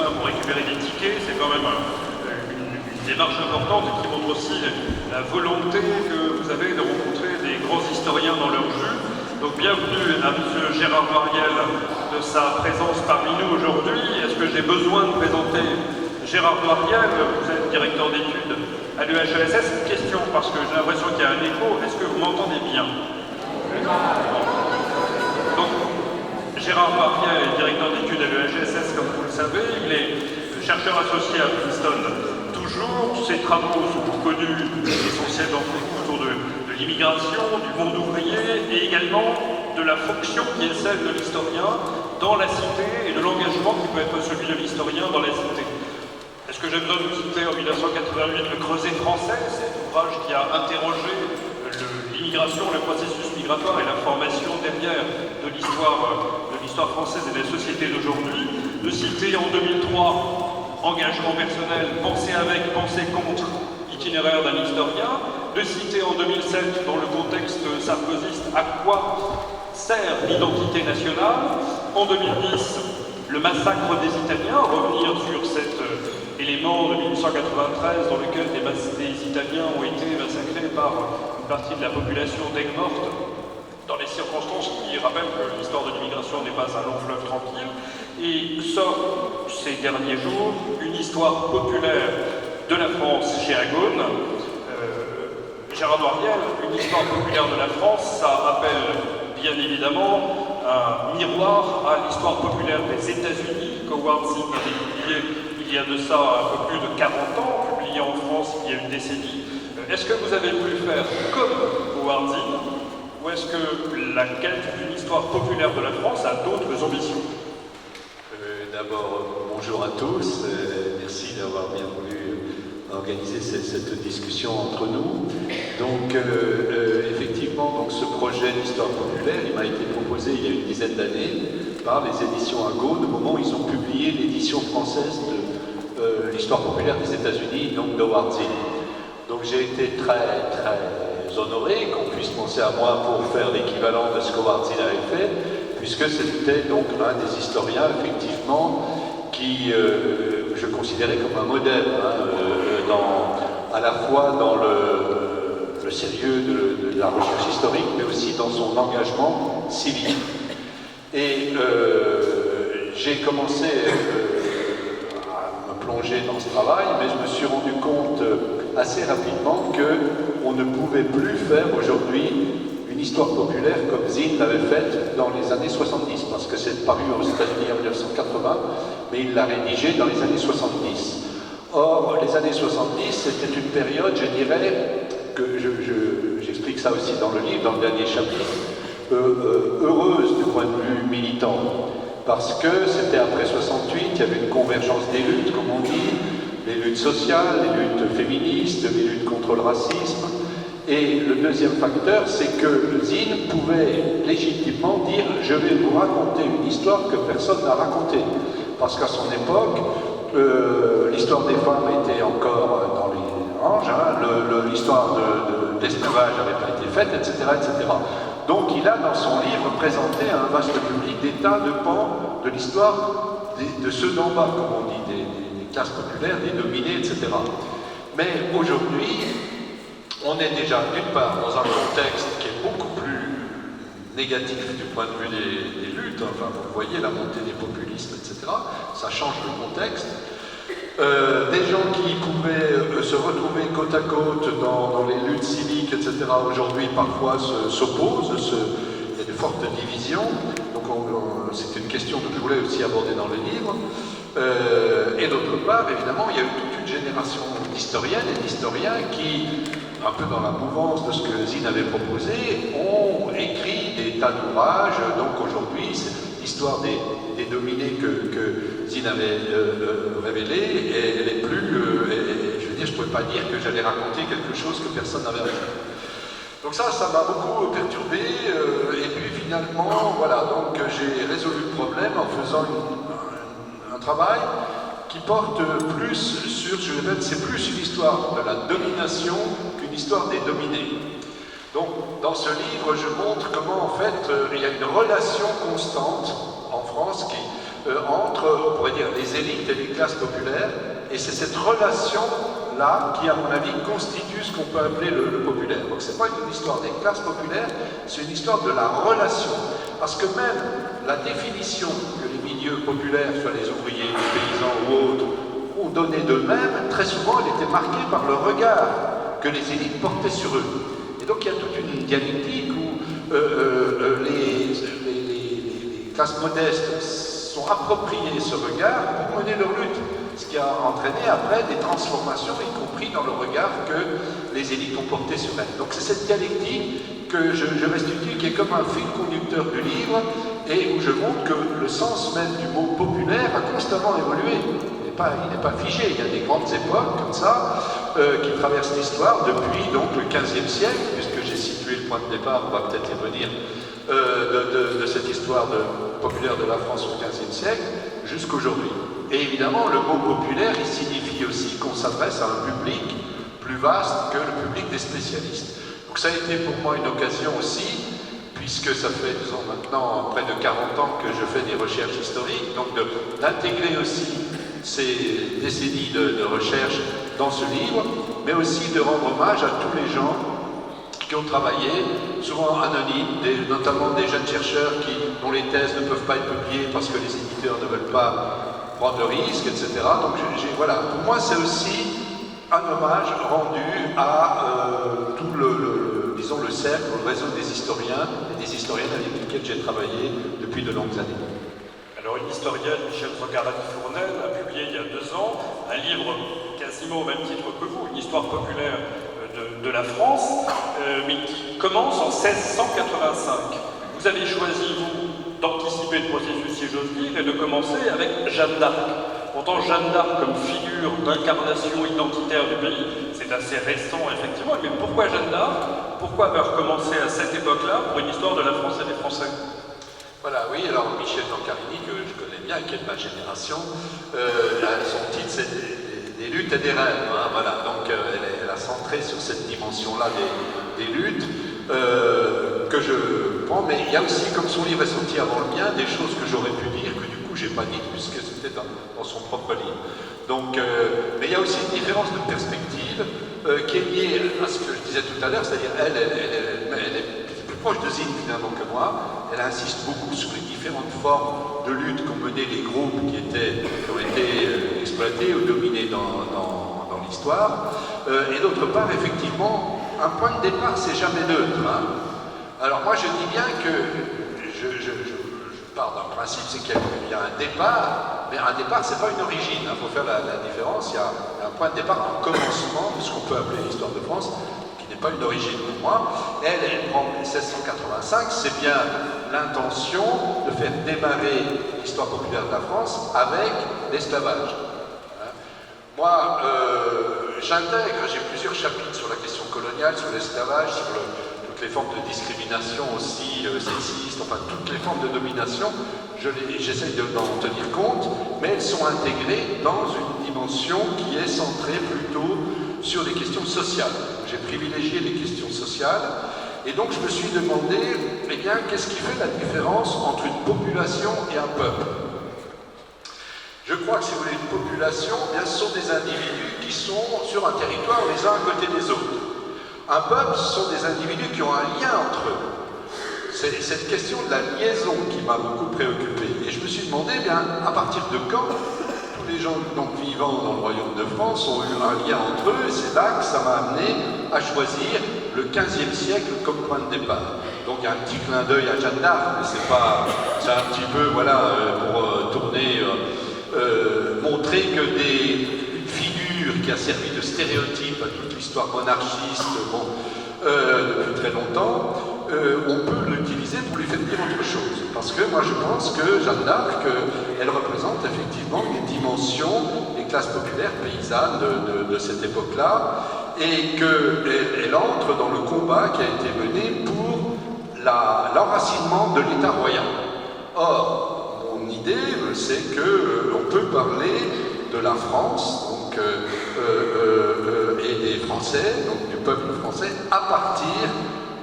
matin pour récupérer des tickets, c'est quand même une démarche importante et qui montre aussi la volonté que vous avez de rencontrer des grands historiens dans leur jus. Donc bienvenue à M. Gérard Mariel de sa présence parmi nous aujourd'hui. Est-ce que j'ai besoin de présenter Gérard Mariel? Vous êtes directeur d'études à l'UHESS. Une question, parce que j'ai l'impression qu'il y a un écho. Est-ce que vous m'entendez bien? Donc, Gérard Mariel est directeur d'études à l'UHESS, comme vous le savez. Il est chercheur associé à Princeton toujours. Ses travaux sont connus essentiellement autour de l'immigration, du monde ouvrier et également de la fonction qui est celle de l'historien dans la cité et de l'engagement qui peut être celui de l'historien dans la cité. Est-ce que j'ai besoin de vous citer en 1988 le Creuset français, cet ouvrage qui a interrogé l'immigration, le processus migratoire et la formation derrière de l'histoire française et des sociétés d'aujourd'hui. De citer en 2003 Engagement personnel, penser avec, penser contre, itinéraire d'un historien. De citer en 2007 dans le contexte sarkozyste à quoi sert l'identité nationale. En 2010 le massacre des Italiens, revenir sur cet élément de 1893 dans lequel des Italiens ont été massacrés par une partie de la population d'Aigues-Mortes, dans les circonstances qui rappellent que l'histoire de l'immigration n'est pas un long fleuve tranquille. Et sort ces derniers jours une histoire populaire de la France chez Agone. Gérard Mariel, une histoire populaire de la France, ça rappelle bien évidemment un miroir à l'histoire populaire des États-Unis qu'Howard Zinn avait publié il y a de ça un peu plus de 40 ans, publié en France il y a une décennie. Est-ce que vous avez voulu faire comme Howard Zinn, ou est-ce que la quête d'une histoire populaire de la France a d'autres ambitions? D'abord, bonjour à tous, merci d'avoir bien voulu organiser cette discussion entre nous. Donc, effectivement, donc, ce projet d'histoire populaire, il m'a été proposé il y a une dizaine d'années par les éditions Agone, au moment où ils ont publié l'édition française de l'histoire populaire des États-Unis, donc d'Howard Zinn. Donc, j'ai été très, très honoré qu'on puisse penser à moi pour faire l'équivalent de ce qu'Howard Zinn avait fait, puisque c'était donc l'un des historiens, effectivement, qui je considérais comme un modèle, à la fois dans le sérieux de la recherche historique, mais aussi dans son engagement civique. Et j'ai commencé à me plonger dans ce travail, mais je me suis rendu compte assez rapidement qu'on ne pouvait plus faire aujourd'hui une histoire populaire comme Zinn l'avait faite dans les années 70, parce que c'est paru aux États-Unis en 1980, mais il l'a rédigé dans les années 70. Or, les années 70, c'était une période, je dirais, que j'explique ça aussi dans le livre, dans le dernier chapitre, heureuse du point de vue militant, parce que c'était après 68, il y avait une convergence des luttes, comme on dit, les luttes sociales, les luttes féministes, les luttes contre le racisme. Et le deuxième facteur, c'est que Zinn pouvait légitimement dire « je vais vous raconter une histoire que personne n'a racontée ». Parce qu'à son époque, l'histoire des femmes était encore dans les ranges, l'histoire de l'esclavage n'avait pas été faite, etc., etc. Donc il a dans son livre présenté à un vaste public des tas de pans de l'histoire de ceux d'en bas, comme on dit, des classes populaires, des dominés, etc. Mais aujourd'hui, on est déjà d'une part dans un contexte qui est beaucoup plus négatif du point de vue des luttes, enfin vous voyez la montée des populistes, etc. Ça change le contexte. Des gens qui pouvaient se retrouver côte à côte dans les luttes civiques, etc. aujourd'hui parfois s'opposent, il y a de fortes divisions. Donc c'est une question que je voulais aussi aborder dans le livre. Et d'autre part, évidemment, il y a eu toute une génération d'historiennes et d'historiens qui, un peu dans la mouvance de ce que Zinn avait proposé, ont écrit des tas d'ouvrages. Donc aujourd'hui, l'histoire des dominés que Zinn avait révélée, elle est plus... je veux dire, je ne pouvais pas dire que j'allais raconter quelque chose que personne n'avait raconté. Donc ça m'a beaucoup perturbé. Et puis finalement, voilà, donc j'ai résolu le problème en faisant un travail qui porte plus sur, je répète, c'est plus une histoire de la domination qu'une histoire des dominés. Donc, dans ce livre, je montre comment, en fait, il y a une relation constante en France qui, entre, on pourrait dire, les élites et les classes populaires, et c'est cette relation-là qui, à mon avis, constitue ce qu'on peut appeler le populaire. Donc c'est pas une histoire des classes populaires, c'est une histoire de la relation. Parce que même la définition que les milieux populaires, soit les ouvriers, les paysans ou autres, ont donnée d'eux-mêmes, très souvent elle était marquée par le regard que les élites portaient sur eux. Et donc il y a toute une dialectique où les classes modestes sont appropriées ce regard pour mener leur lutte. Ce qui a entraîné après des transformations, y compris dans le regard que les élites ont porté sur elles. Donc c'est cette dialectique que je restitue, qui est comme un fil conducteur du livre, et où je montre que le sens même du mot populaire a constamment évolué. Il n'est pas figé, il y a des grandes époques comme ça, qui traversent l'histoire depuis donc le XVe siècle, puisque j'ai situé le point de départ, on va peut-être y revenir, de cette histoire populaire de la France au XVe siècle, jusqu'aujourd'hui. Et évidemment, le mot populaire, il signifie aussi qu'on s'adresse à un public plus vaste que le public des spécialistes. Donc ça a été pour moi une occasion aussi, puisque ça fait, disons, maintenant près de 40 ans que je fais des recherches historiques, donc d'intégrer aussi ces décennies de recherche dans ce livre, mais aussi de rendre hommage à tous les gens qui ont travaillé, souvent anonymes, notamment des jeunes chercheurs dont les thèses ne peuvent pas être publiées parce que les éditeurs ne veulent pas prendre de risques, etc. Donc voilà, pour moi c'est aussi un hommage rendu à tout disons le cercle, le réseau des historiens et des historiennes avec lesquels j'ai travaillé depuis de longues années. Alors une historienne, Michel Zogarani-Fournel, a publié il y a 2 ans un livre quasiment au même titre que vous, une histoire populaire de la France, mais qui commence en 1685. Vous avez choisi, vous, d'anticiper le processus, si j'ose dire, et de commencer avec Jeanne d'Arc. Pourtant, Jeanne d'Arc, comme figure d'incarnation identitaire du pays, c'est assez récent, effectivement. Mais pourquoi Jeanne d'Arc? Pourquoi avoir recommencé à cette époque-là pour une histoire de la France et des Français? Voilà, oui, alors Michel Zogarani, que je connais bien, qui est de ma génération, son titre c'est des luttes et des rêves. Hein, voilà, donc elle a centré sur cette dimension-là des luttes que je prends, mais il y a aussi, comme son livre est sorti avant le mien, des choses que j'aurais pu dire, que du coup j'ai pas dit, puisque c'était dans son propre livre. Donc, mais il y a aussi une différence de perspective qui est liée à ce que je disais tout à l'heure, c'est-à-dire elle est plus proche de Zine finalement que moi. Elle insiste beaucoup sur les différentes formes de lutte qu'ont mené les groupes qui ont été exploités ou dominés dans l'histoire. Et d'autre part, effectivement, un point de départ, c'est jamais neutre. Hein. Alors moi, je dis bien que je pars d'un principe, c'est qu'il y a un départ, mais un départ, c'est pas une origine. Il faut faire la différence. Il y a un point de départ, un commencement de ce qu'on peut appeler l'histoire de France, qui n'est pas une origine pour moi. Elle prend 1685, c'est bien l'intention de faire démarrer l'histoire populaire de la France avec l'esclavage. Moi, j'intègre, j'ai plusieurs chapitres sur la question coloniale, sur l'esclavage, sur toutes les formes de discrimination aussi, sexistes, enfin toutes les formes de domination, j'essaye d'en tenir compte, mais elles sont intégrées dans une dimension qui est centrée plutôt sur les questions sociales. J'ai privilégié les questions sociales, et donc je me suis demandé, eh bien, qu'est-ce qui fait la différence entre une population et un peuple? Je crois que si vous voulez une population, eh bien, ce sont des individus qui sont sur un territoire les uns à côté des autres. Un peuple, ce sont des individus qui ont un lien entre eux. C'est cette question de la liaison qui m'a beaucoup préoccupé. Et je me suis demandé, eh bien, à partir de quand tous les gens donc, vivant dans le royaume de France ont eu un lien entre eux, et c'est là que ça m'a amené à choisir le XVe siècle comme point de départ. Donc un petit clin d'œil à Jeanne d'Arc, mais c'est un petit peu, voilà, pour tourner... montrer que une figure qui a servi de stéréotype à toute l'histoire monarchiste depuis très longtemps, on peut l'utiliser pour lui faire dire autre chose. Parce que moi je pense que Jeanne d'Arc, elle représente effectivement les dimensions des classes populaires paysannes de cette époque-là, et qu'elle entre dans le combat qui a été mené pour l'enracinement de l'État royal. Or, mon idée, c'est qu'on peut parler de la France donc, et des Français, donc du peuple français, à partir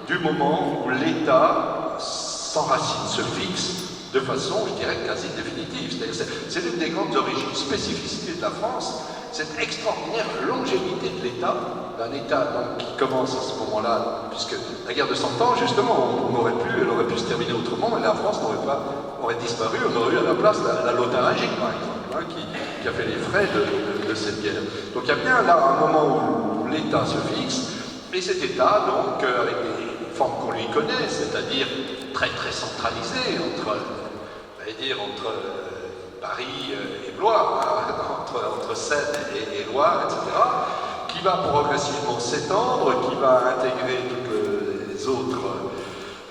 du moment où l'État s'enracine, se fixe de façon, je dirais, quasi définitive. C'est l'une des grandes origines, spécificités de la France, cette extraordinaire longévité de l'État, d'un État donc, qui commence à ce moment-là, puisque la guerre de 100 ans, justement, elle aurait pu se terminer autrement, et la France aurait disparu, on aurait eu à la place la Lotharingie, par exemple, hein, qui a fait les frais de cette guerre. Donc il y a bien là un moment où l'État se fixe, et cet État, donc, avec des formes qu'on lui connaît, c'est-à-dire très très centralisées entre Paris et Blois, entre Seine et Loire, etc., qui va progressivement s'étendre, qui va intégrer toutes les autres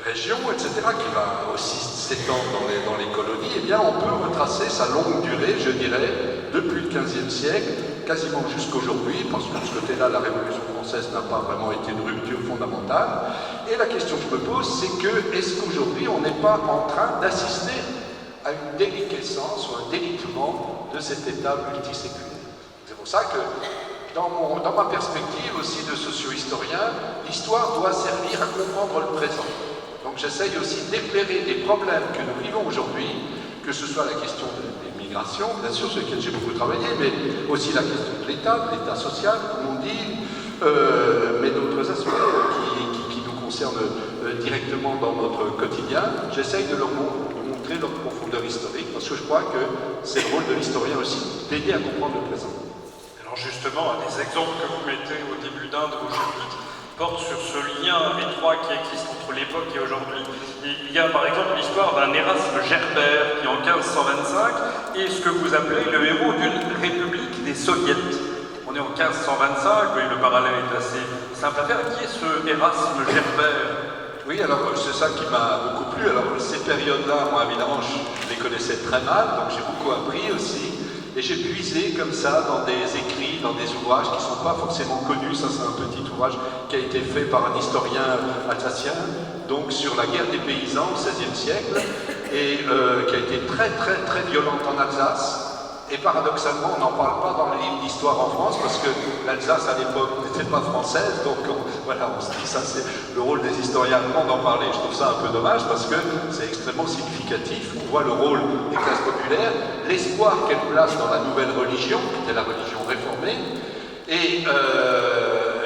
régions, etc., qui va aussi s'étendre dans les colonies, eh bien on peut retracer sa longue durée, je dirais, depuis le XVe siècle, quasiment jusqu'aujourd'hui, parce que de ce côté-là, la Révolution française n'a pas vraiment été une rupture fondamentale. Et la question que je me pose, c'est que, est-ce qu'aujourd'hui, on n'est pas en train d'assister à une déliquescence ou un délitement de cet État multiséculaire? C'est pour ça que, dans ma perspective aussi de socio-historien, l'histoire doit servir à comprendre le présent. Donc j'essaye aussi d'éclairer des problèmes que nous vivons aujourd'hui, que ce soit la question des migrations, bien sûr, sur lesquelles j'ai beaucoup travaillé, mais aussi la question de l'État social, comme on dit, mais d'autres aspects qui nous concernent directement dans notre quotidien. J'essaye de leur montrer leur profondeur historique, parce que je crois que c'est le rôle de l'historien aussi, d'aider à comprendre le présent. Alors justement, un des exemples que vous mettez au début d'un de vos chapitres porte sur ce lien étroit qui existe entre l'époque et aujourd'hui. Il y a par exemple l'histoire d'un Erasme Gerbert qui en 1525 est ce que vous appelez le héros d'une république des soviets. On est en 1525, oui, le parallèle est assez simple à faire. Qui est ce Erasme Gerbert? Oui, alors c'est ça qui m'a beaucoup plu. Alors ces périodes-là, moi évidemment, je les connaissais très mal, donc j'ai beaucoup appris aussi. Et j'ai puisé comme ça dans des écrits, dans des ouvrages qui ne sont pas forcément connus. Ça, c'est un petit ouvrage qui a été fait par un historien alsacien, donc sur la guerre des paysans au XVIe siècle, et qui a été très très très violente en Alsace. Et paradoxalement, on n'en parle pas dans les livres d'histoire en France, parce que l'Alsace à l'époque n'était pas française, donc voilà, on se dit ça, c'est le rôle des historiens allemands d'en parler. Je trouve ça un peu dommage, parce que c'est extrêmement significatif. On voit le rôle des classes populaires, l'espoir qu'elles placent dans la nouvelle religion, qui était la religion réformée, et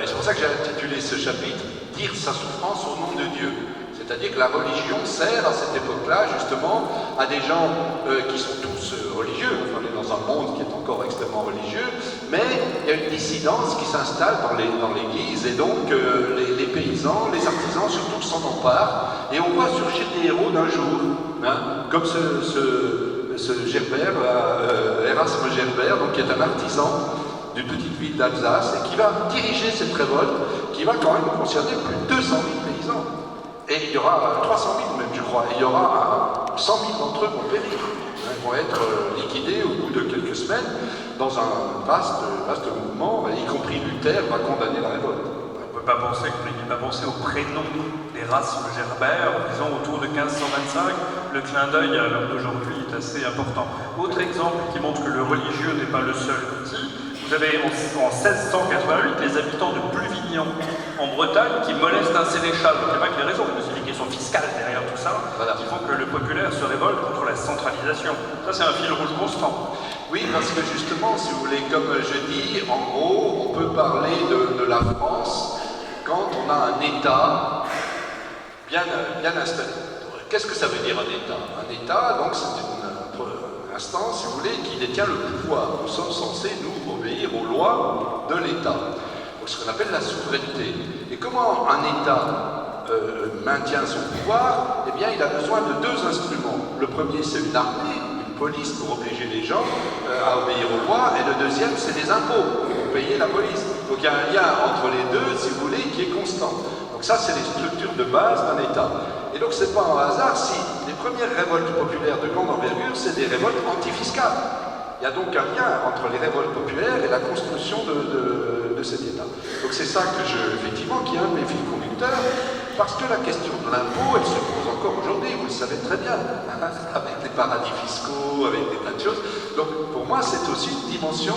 c'est pour ça que j'ai intitulé ce chapitre « Dire sa souffrance au nom de Dieu ». C'est-à-dire que la religion sert à cette époque-là, justement, à des gens qui sont tous religieux. Enfin, on est dans un monde qui est encore extrêmement religieux, mais il y a une dissidence qui s'installe dans l'Église, et donc les paysans, les artisans surtout s'en emparent, et on voit surgir des héros d'un jour, hein, comme ce Gerbert, Erasme Gerbert, donc, qui est un artisan d'une petite ville d'Alsace, et qui va diriger cette révolte, qui va quand même concerner plus de 200 000 paysans. Et il y aura 300 000 même, je crois, et il y aura 100 000 d'entre eux vont périr. Ils vont être liquidés au bout de quelques semaines dans un vaste mouvement, y compris Luther va condamner la révolte. On ne peut pas penser au prénom d'Erasme Gerbert, disons autour de 1525. Le clin d'œil à l'heure d'aujourd'hui est assez important. Autre exemple qui montre que le religieux n'est pas le seul outil. Vous avez en 1688 les habitants de Pluvignan en Bretagne qui molestent un sénéchal. Donc il n'y a pas que les raisons, mais c'est les questions fiscales derrière tout ça qui font que le populaire se révolte contre la centralisation. Ça, c'est un fil rouge constant. Oui, parce que justement, si vous voulez, comme je dis, en gros, on peut parler de la France quand on a un État bien installé. Qu'est-ce que ça veut dire un État? Un État, donc, c'est une instance, si vous voulez, qui détient le pouvoir. Nous sommes censés, nous, obéir aux lois de l'État. Donc, ce qu'on appelle la souveraineté. Et comment un État maintient son pouvoir? Eh bien, il a besoin de deux instruments. Le premier, c'est une armée, une police pour obliger les gens à obéir aux lois, et le deuxième, c'est des impôts pour payer la police. Donc, il y a un lien entre les deux, si vous voulez, qui est constant. Donc ça, c'est les structures de base d'un État. Et donc, c'est pas un hasard si les premières révoltes populaires de grande envergure, c'est des révoltes antifiscales. Il y a donc un lien entre les révoltes populaires et la construction de cet État. Donc c'est ça que effectivement, qui est un de mes fils conducteurs, parce que la question de l'impôt, elle se pose encore aujourd'hui, vous le savez très bien, avec les paradis fiscaux, avec des tas de choses. Donc pour moi, c'est aussi une dimension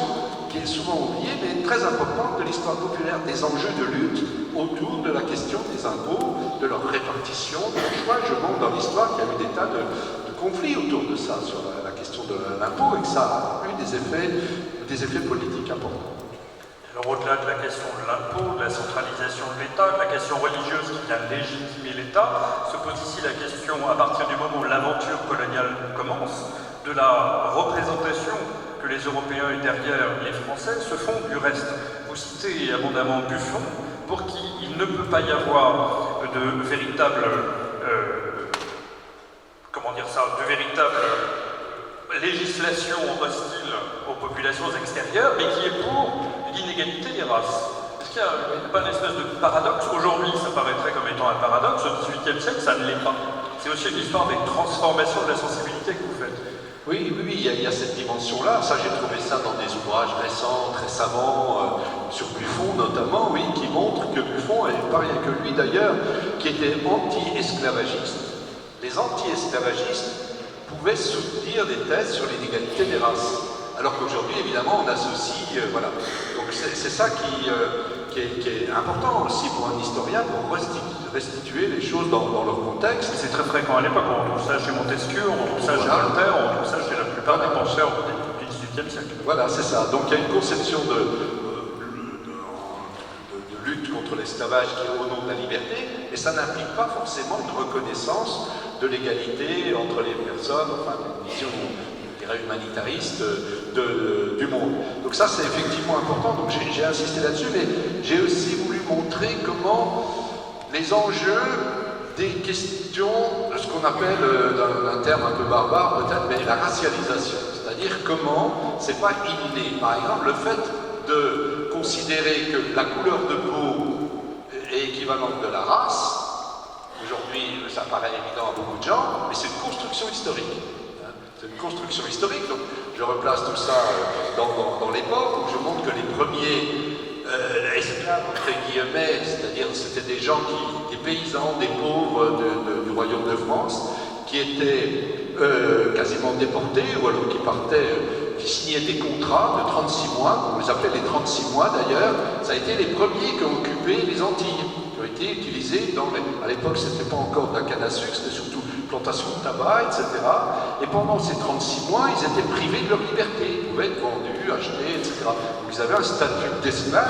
qui est souvent oubliée, mais très importante de l'histoire populaire, des enjeux de lutte autour de la question des impôts, de leur répartition, de leur choix. Je montre dans l'histoire qu'il y a eu des tas de conflit autour de ça, sur la question de l'impôt, et que ça a eu des effets politiques importants. Alors au-delà de la question de l'impôt, de la centralisation de l'État, de la question religieuse qui vient légitimer l'État, se pose ici la question, à partir du moment où l'aventure coloniale commence, de la représentation que les Européens et derrière les Français se font du reste. Vous citez abondamment Buffon, pour qui il ne peut pas y avoir de véritable, législation hostile aux populations extérieures, mais qui est pour l'inégalité des races. Est-ce qu'il n'y a pas une espèce de paradoxe? Aujourd'hui, ça paraîtrait comme étant un paradoxe, au XVIIIe siècle, ça ne l'est pas. C'est aussi une histoire des transformations de la sensibilité que vous faites. Oui, il y a cette dimension-là. Ça, j'ai trouvé ça dans des ouvrages récents, très savants, sur Buffon notamment, oui, qui montrent que Buffon, et pas rien que lui d'ailleurs, qui était anti-esclavagiste. Les anti-esclavagistes pouvaient soutenir des thèses sur l'inégalité des races. Alors qu'aujourd'hui, évidemment, on associe... voilà. Donc c'est ça qui est important aussi pour un historien, pour restituer les choses dans leur contexte. C'est très fréquent à l'époque, on trouve ça chez Montesquieu, on trouve ça chez Voltaire, on trouve ça chez la plupart des penseurs du XVIIIe siècle. Voilà, c'est ça. Donc il y a une conception de lutte contre l'esclavage qui est au nom de la liberté, et ça n'implique pas forcément une reconnaissance de l'égalité entre les personnes, enfin une vision, je dirais, humanitariste du monde. Donc ça, c'est effectivement important, donc j'ai insisté là-dessus, mais j'ai aussi voulu montrer comment les enjeux des questions, de ce qu'on appelle, d'un terme un peu barbare peut-être, mais la racialisation, c'est-à-dire comment, c'est pas inné. Par exemple, le fait de considérer que la couleur de peau est équivalente de la race. Aujourd'hui, ça paraît évident à beaucoup de gens, mais c'est une construction historique. C'est une construction historique, donc je replace tout ça dans l'époque, où je montre que les premiers esclaves, entre guillemets, c'est-à-dire c'était des gens, des paysans, des pauvres du royaume de France, qui étaient quasiment déportés, ou alors qui partaient, qui signaient des contrats de 36 mois, on les appelait les 36 mois d'ailleurs, ça a été les premiers qui ont occupé les Antilles, qui ont été utilisés à l'époque c'était pas encore de la canne à sucre, c'était surtout plantation de tabac, etc. Et pendant ces 36 mois, ils étaient privés de leur liberté, ils pouvaient être vendus, achetés, etc. Donc ils avaient un statut d'esclave,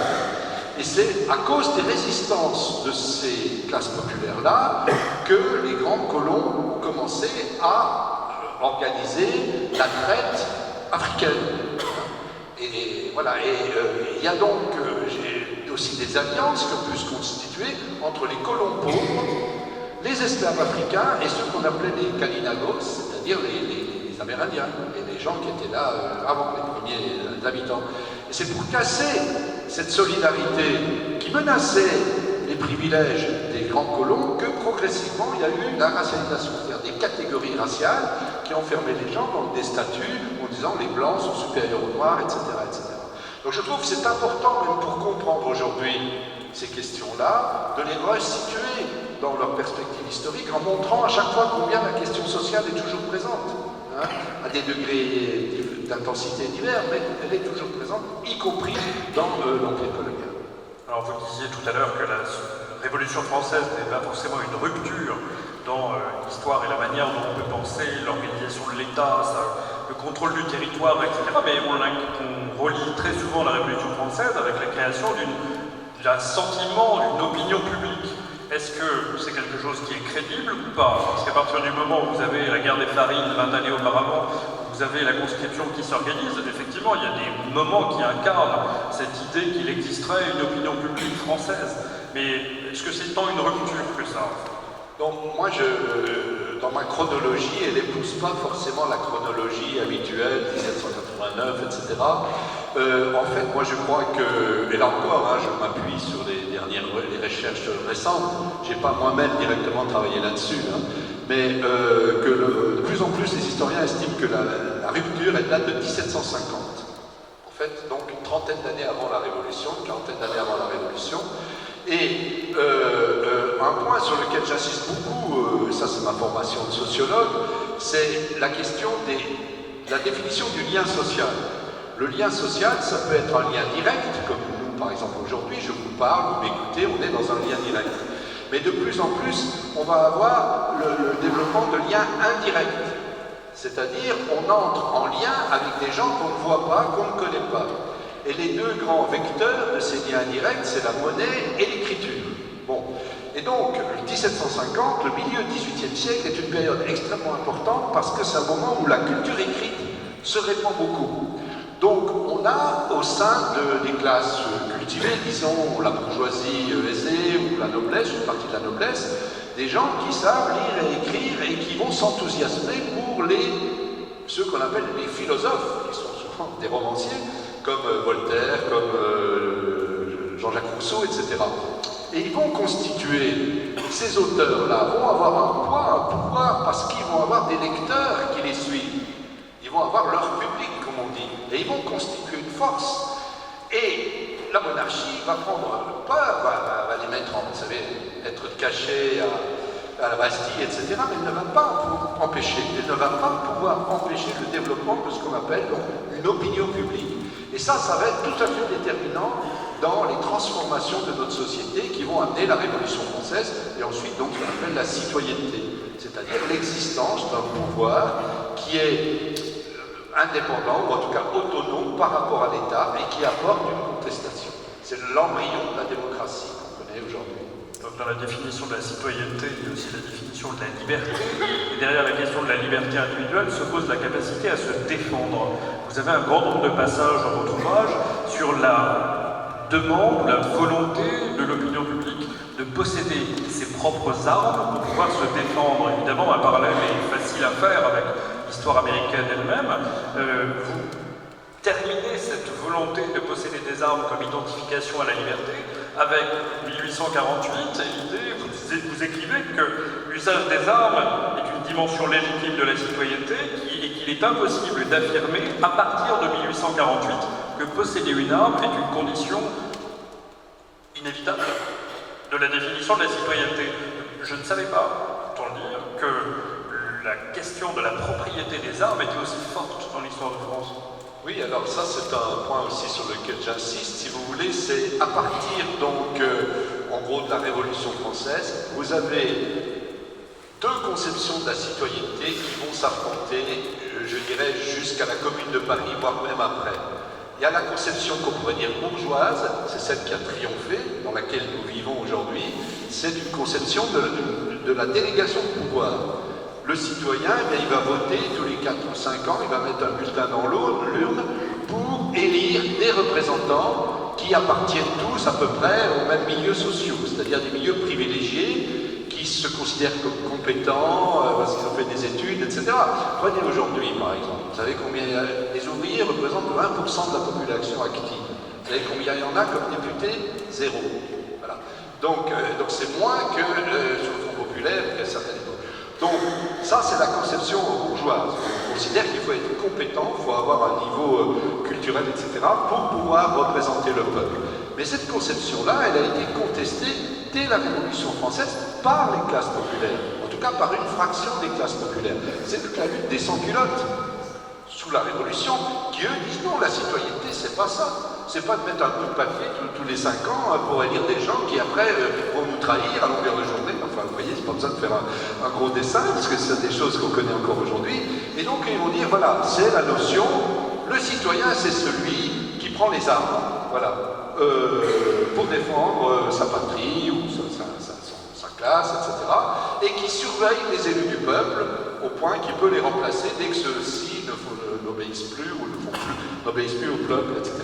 et c'est à cause des résistances de ces classes populaires-là que les grands colons ont commencé à organiser la traite africaine. Et voilà, il y a donc aussi des alliances qui ont pu se constituer entre les colons pauvres, les esclaves africains et ceux qu'on appelait les Kalinagos, c'est-à-dire les Amérindiens, et les gens qui étaient là avant, les premiers habitants. Et c'est pour casser cette solidarité qui menaçait les privilèges des grands colons que progressivement il y a eu la racialisation, c'est-à-dire des catégories raciales qui enfermaient les gens dans des statuts en disant les blancs sont supérieurs aux noirs, etc., etc. Donc je trouve que c'est important, même pour comprendre aujourd'hui ces questions-là, de les resituer dans leur perspective historique en montrant à chaque fois combien la question sociale est toujours présente, hein, à des degrés d'intensité divers, mais elle est toujours présente, y compris dans l'Empire colonial. Alors vous disiez tout à l'heure que la Révolution française n'est pas forcément une rupture dans l'histoire et la manière dont on peut penser l'organisation de l'État, le contrôle du territoire, etc. Mais on relie très souvent la Révolution française avec la création d'un sentiment, d'une opinion publique. Est-ce que c'est quelque chose qui est crédible ou pas? Parce qu'à partir du moment où vous avez la guerre des farines 20 années auparavant, vous avez la conscription qui s'organise, effectivement, il y a des moments qui incarnent cette idée qu'il existerait une opinion publique française. Mais est-ce que c'est tant une rupture que ça? Donc moi, dans ma chronologie, elle n'épouse pas forcément la chronologie habituelle, 1789, etc. En fait, moi je crois que, et là encore, hein, je m'appuie sur les recherches récentes, je n'ai pas moi-même directement travaillé là-dessus, hein, mais que de plus en plus les historiens estiment que la rupture, elle date de 1750. En fait, donc une trentaine d'années avant la Révolution, une quarantaine d'années avant la Révolution. Et un point sur lequel j'insiste beaucoup, ça c'est ma formation de sociologue, c'est la question de la définition du lien social. Le lien social, ça peut être un lien direct, comme nous par exemple aujourd'hui, je vous parle, vous m'écoutez, on est dans un lien direct. Mais de plus en plus, on va avoir le développement de liens indirects. C'est-à-dire, on entre en lien avec des gens qu'on ne voit pas, qu'on ne connaît pas. Et les deux grands vecteurs de ces liens indirects, c'est la monnaie et l'écriture. Bon. Et donc, 1750, le milieu du XVIIIe siècle est une période extrêmement importante parce que c'est un moment où la culture écrite se répand beaucoup. Donc, on a au sein des classes cultivées, disons la bourgeoisie aisée ou la noblesse, une partie de la noblesse, des gens qui savent lire et écrire et qui vont s'enthousiasmer pour ceux qu'on appelle les philosophes, qui sont souvent des romanciers, comme Voltaire, comme Jean-Jacques Rousseau, etc. Et ils vont constituer, ces auteurs-là vont avoir un poids, un pouvoir, parce qu'ils vont avoir des lecteurs qui les suivent. Ils vont avoir leur public, comme on dit, et ils vont constituer une force. Et la monarchie va prendre peur, va les mettre en, vous savez, être cachés à la Bastille, etc. Mais elle ne va pas empêcher, elle ne va pas pouvoir empêcher le développement de ce qu'on appelle donc, une opinion publique. Et ça va être tout à fait déterminant dans les transformations de notre société qui vont amener la Révolution française et ensuite donc ce qu'on appelle la citoyenneté, c'est-à-dire l'existence d'un pouvoir qui est indépendant ou en tout cas autonome par rapport à l'État et qui apporte une contestation. C'est l'embryon de la démocratie qu'on connaît aujourd'hui. Donc dans la définition de la citoyenneté, il y a aussi la définition de la liberté. Et derrière la question de la liberté individuelle se pose la capacité à se défendre. Vous avez un grand nombre de passages dans votre ouvrage sur la demande, la volonté de l'opinion publique de posséder ses propres armes pour pouvoir se défendre. Évidemment, un parallèle est facile à faire avec l'histoire américaine elle-même. Vous terminez cette volonté de posséder des armes comme identification à la liberté avec 1848 et l'idée, vous écrivez que l'usage des armes est une dimension légitime de la citoyenneté et qu'il est impossible d'affirmer à partir de 1848 que posséder une arme est une condition inévitable de la définition de la citoyenneté. Je ne savais pas, pour le dire, que la question de la propriété des armes était aussi forte dans l'histoire de France. Oui, alors ça c'est un point aussi sur lequel j'insiste, si vous voulez, c'est à partir donc, en gros de la Révolution française, vous avez deux conceptions de la citoyenneté qui vont s'affronter, je dirais, jusqu'à la Commune de Paris, voire même après. Il y a la conception qu'on pourrait dire bourgeoise, c'est celle qui a triomphé, dans laquelle nous vivons aujourd'hui, c'est une conception de la délégation de pouvoir. Le citoyen, eh bien, il va voter tous les 4 ou 5 ans, il va mettre un bulletin dans l'urne pour élire des représentants qui appartiennent tous à peu près aux mêmes milieux sociaux, c'est-à-dire des milieux privilégiés qui se considèrent comme compétents parce qu'ils ont fait des études, etc. Prenez aujourd'hui, par exemple, vous savez combien les ouvriers représentent 20% de la population active. Vous savez combien il y en a comme députés? 0. Voilà. Donc c'est moins que sur le Front populaire qu'à certaines époques. Donc, ça, c'est la conception bourgeoise. On considère qu'il faut être compétent, il faut avoir un niveau culturel, etc., pour pouvoir représenter le peuple. Mais cette conception-là, elle a été contestée dès la Révolution française par les classes populaires, en tout cas par une fraction des classes populaires. C'est toute la lutte des sans-culottes sous la Révolution, qui eux disent non, la citoyenneté, c'est pas ça. C'est pas de mettre un coup de papier tous les 5 ans pour élire des gens qui après vont nous trahir à longueur de journée. Enfin, vous voyez, c'est pas besoin de faire un gros dessin, parce que c'est des choses qu'on connaît encore aujourd'hui. Et donc, ils vont dire, voilà, c'est la notion, le citoyen, c'est celui qui prend les armes, voilà, pour défendre sa patrie ou sa classe, etc. Et qui surveille les élus du peuple au point qu'il peut les remplacer dès que ceux-ci n'obéissent plus ou n'obéissent plus au peuple, etc.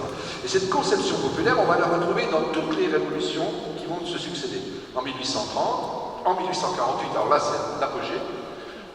Et cette conception populaire, on va la retrouver dans toutes les révolutions qui vont se succéder. En 1830, en 1848, alors là c'est l'apogée.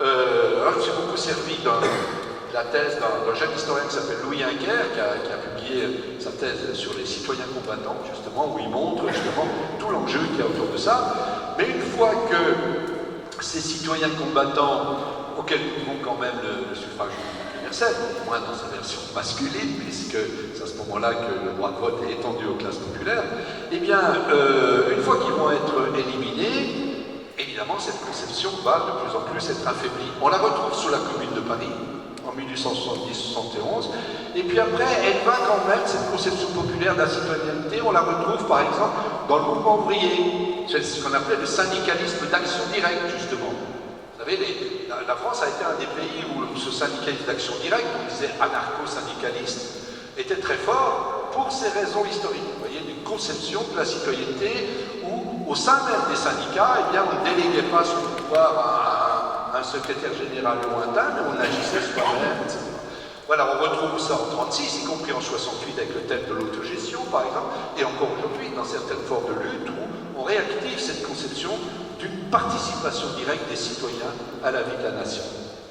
Je me suis beaucoup servi de la thèse d'un jeune historien qui s'appelle Louis Inker, qui a publié sa thèse sur les citoyens combattants, justement, où il montre justement tout l'enjeu qu'il y a autour de ça. Mais une fois que ces citoyens combattants, auxquels nous devons quand même le suffrage universel, au moins dans sa version masculine, puisque c'est à ce moment-là que le droit de vote est étendu aux classes populaires, eh bien, une fois qu'ils vont être éliminés, évidemment, cette conception va de plus en plus être affaiblie. On la retrouve sous la Commune de Paris, en 1870-71, et puis après, elle va quand même, cette conception populaire de la citoyenneté, on la retrouve par exemple dans le mouvement ouvrier, c'est ce qu'on appelait le syndicalisme d'action directe, justement. Vous Vous savez, la France a été un des pays où ce syndicalisme d'action directe, on disait anarcho-syndicaliste, était très fort pour ces raisons historiques. Vous voyez, une conception de la citoyenneté où, au sein même des syndicats, eh bien, on ne déléguait pas son pouvoir à un secrétaire général lointain, mais on agissait soi-même, etc. Voilà, on retrouve ça en 1936, y compris en 1968 avec le thème de l'autogestion, par exemple, et encore aujourd'hui, dans certaines formes de lutte, où on réactive cette conception d'une participation directe des citoyens à la vie de la nation.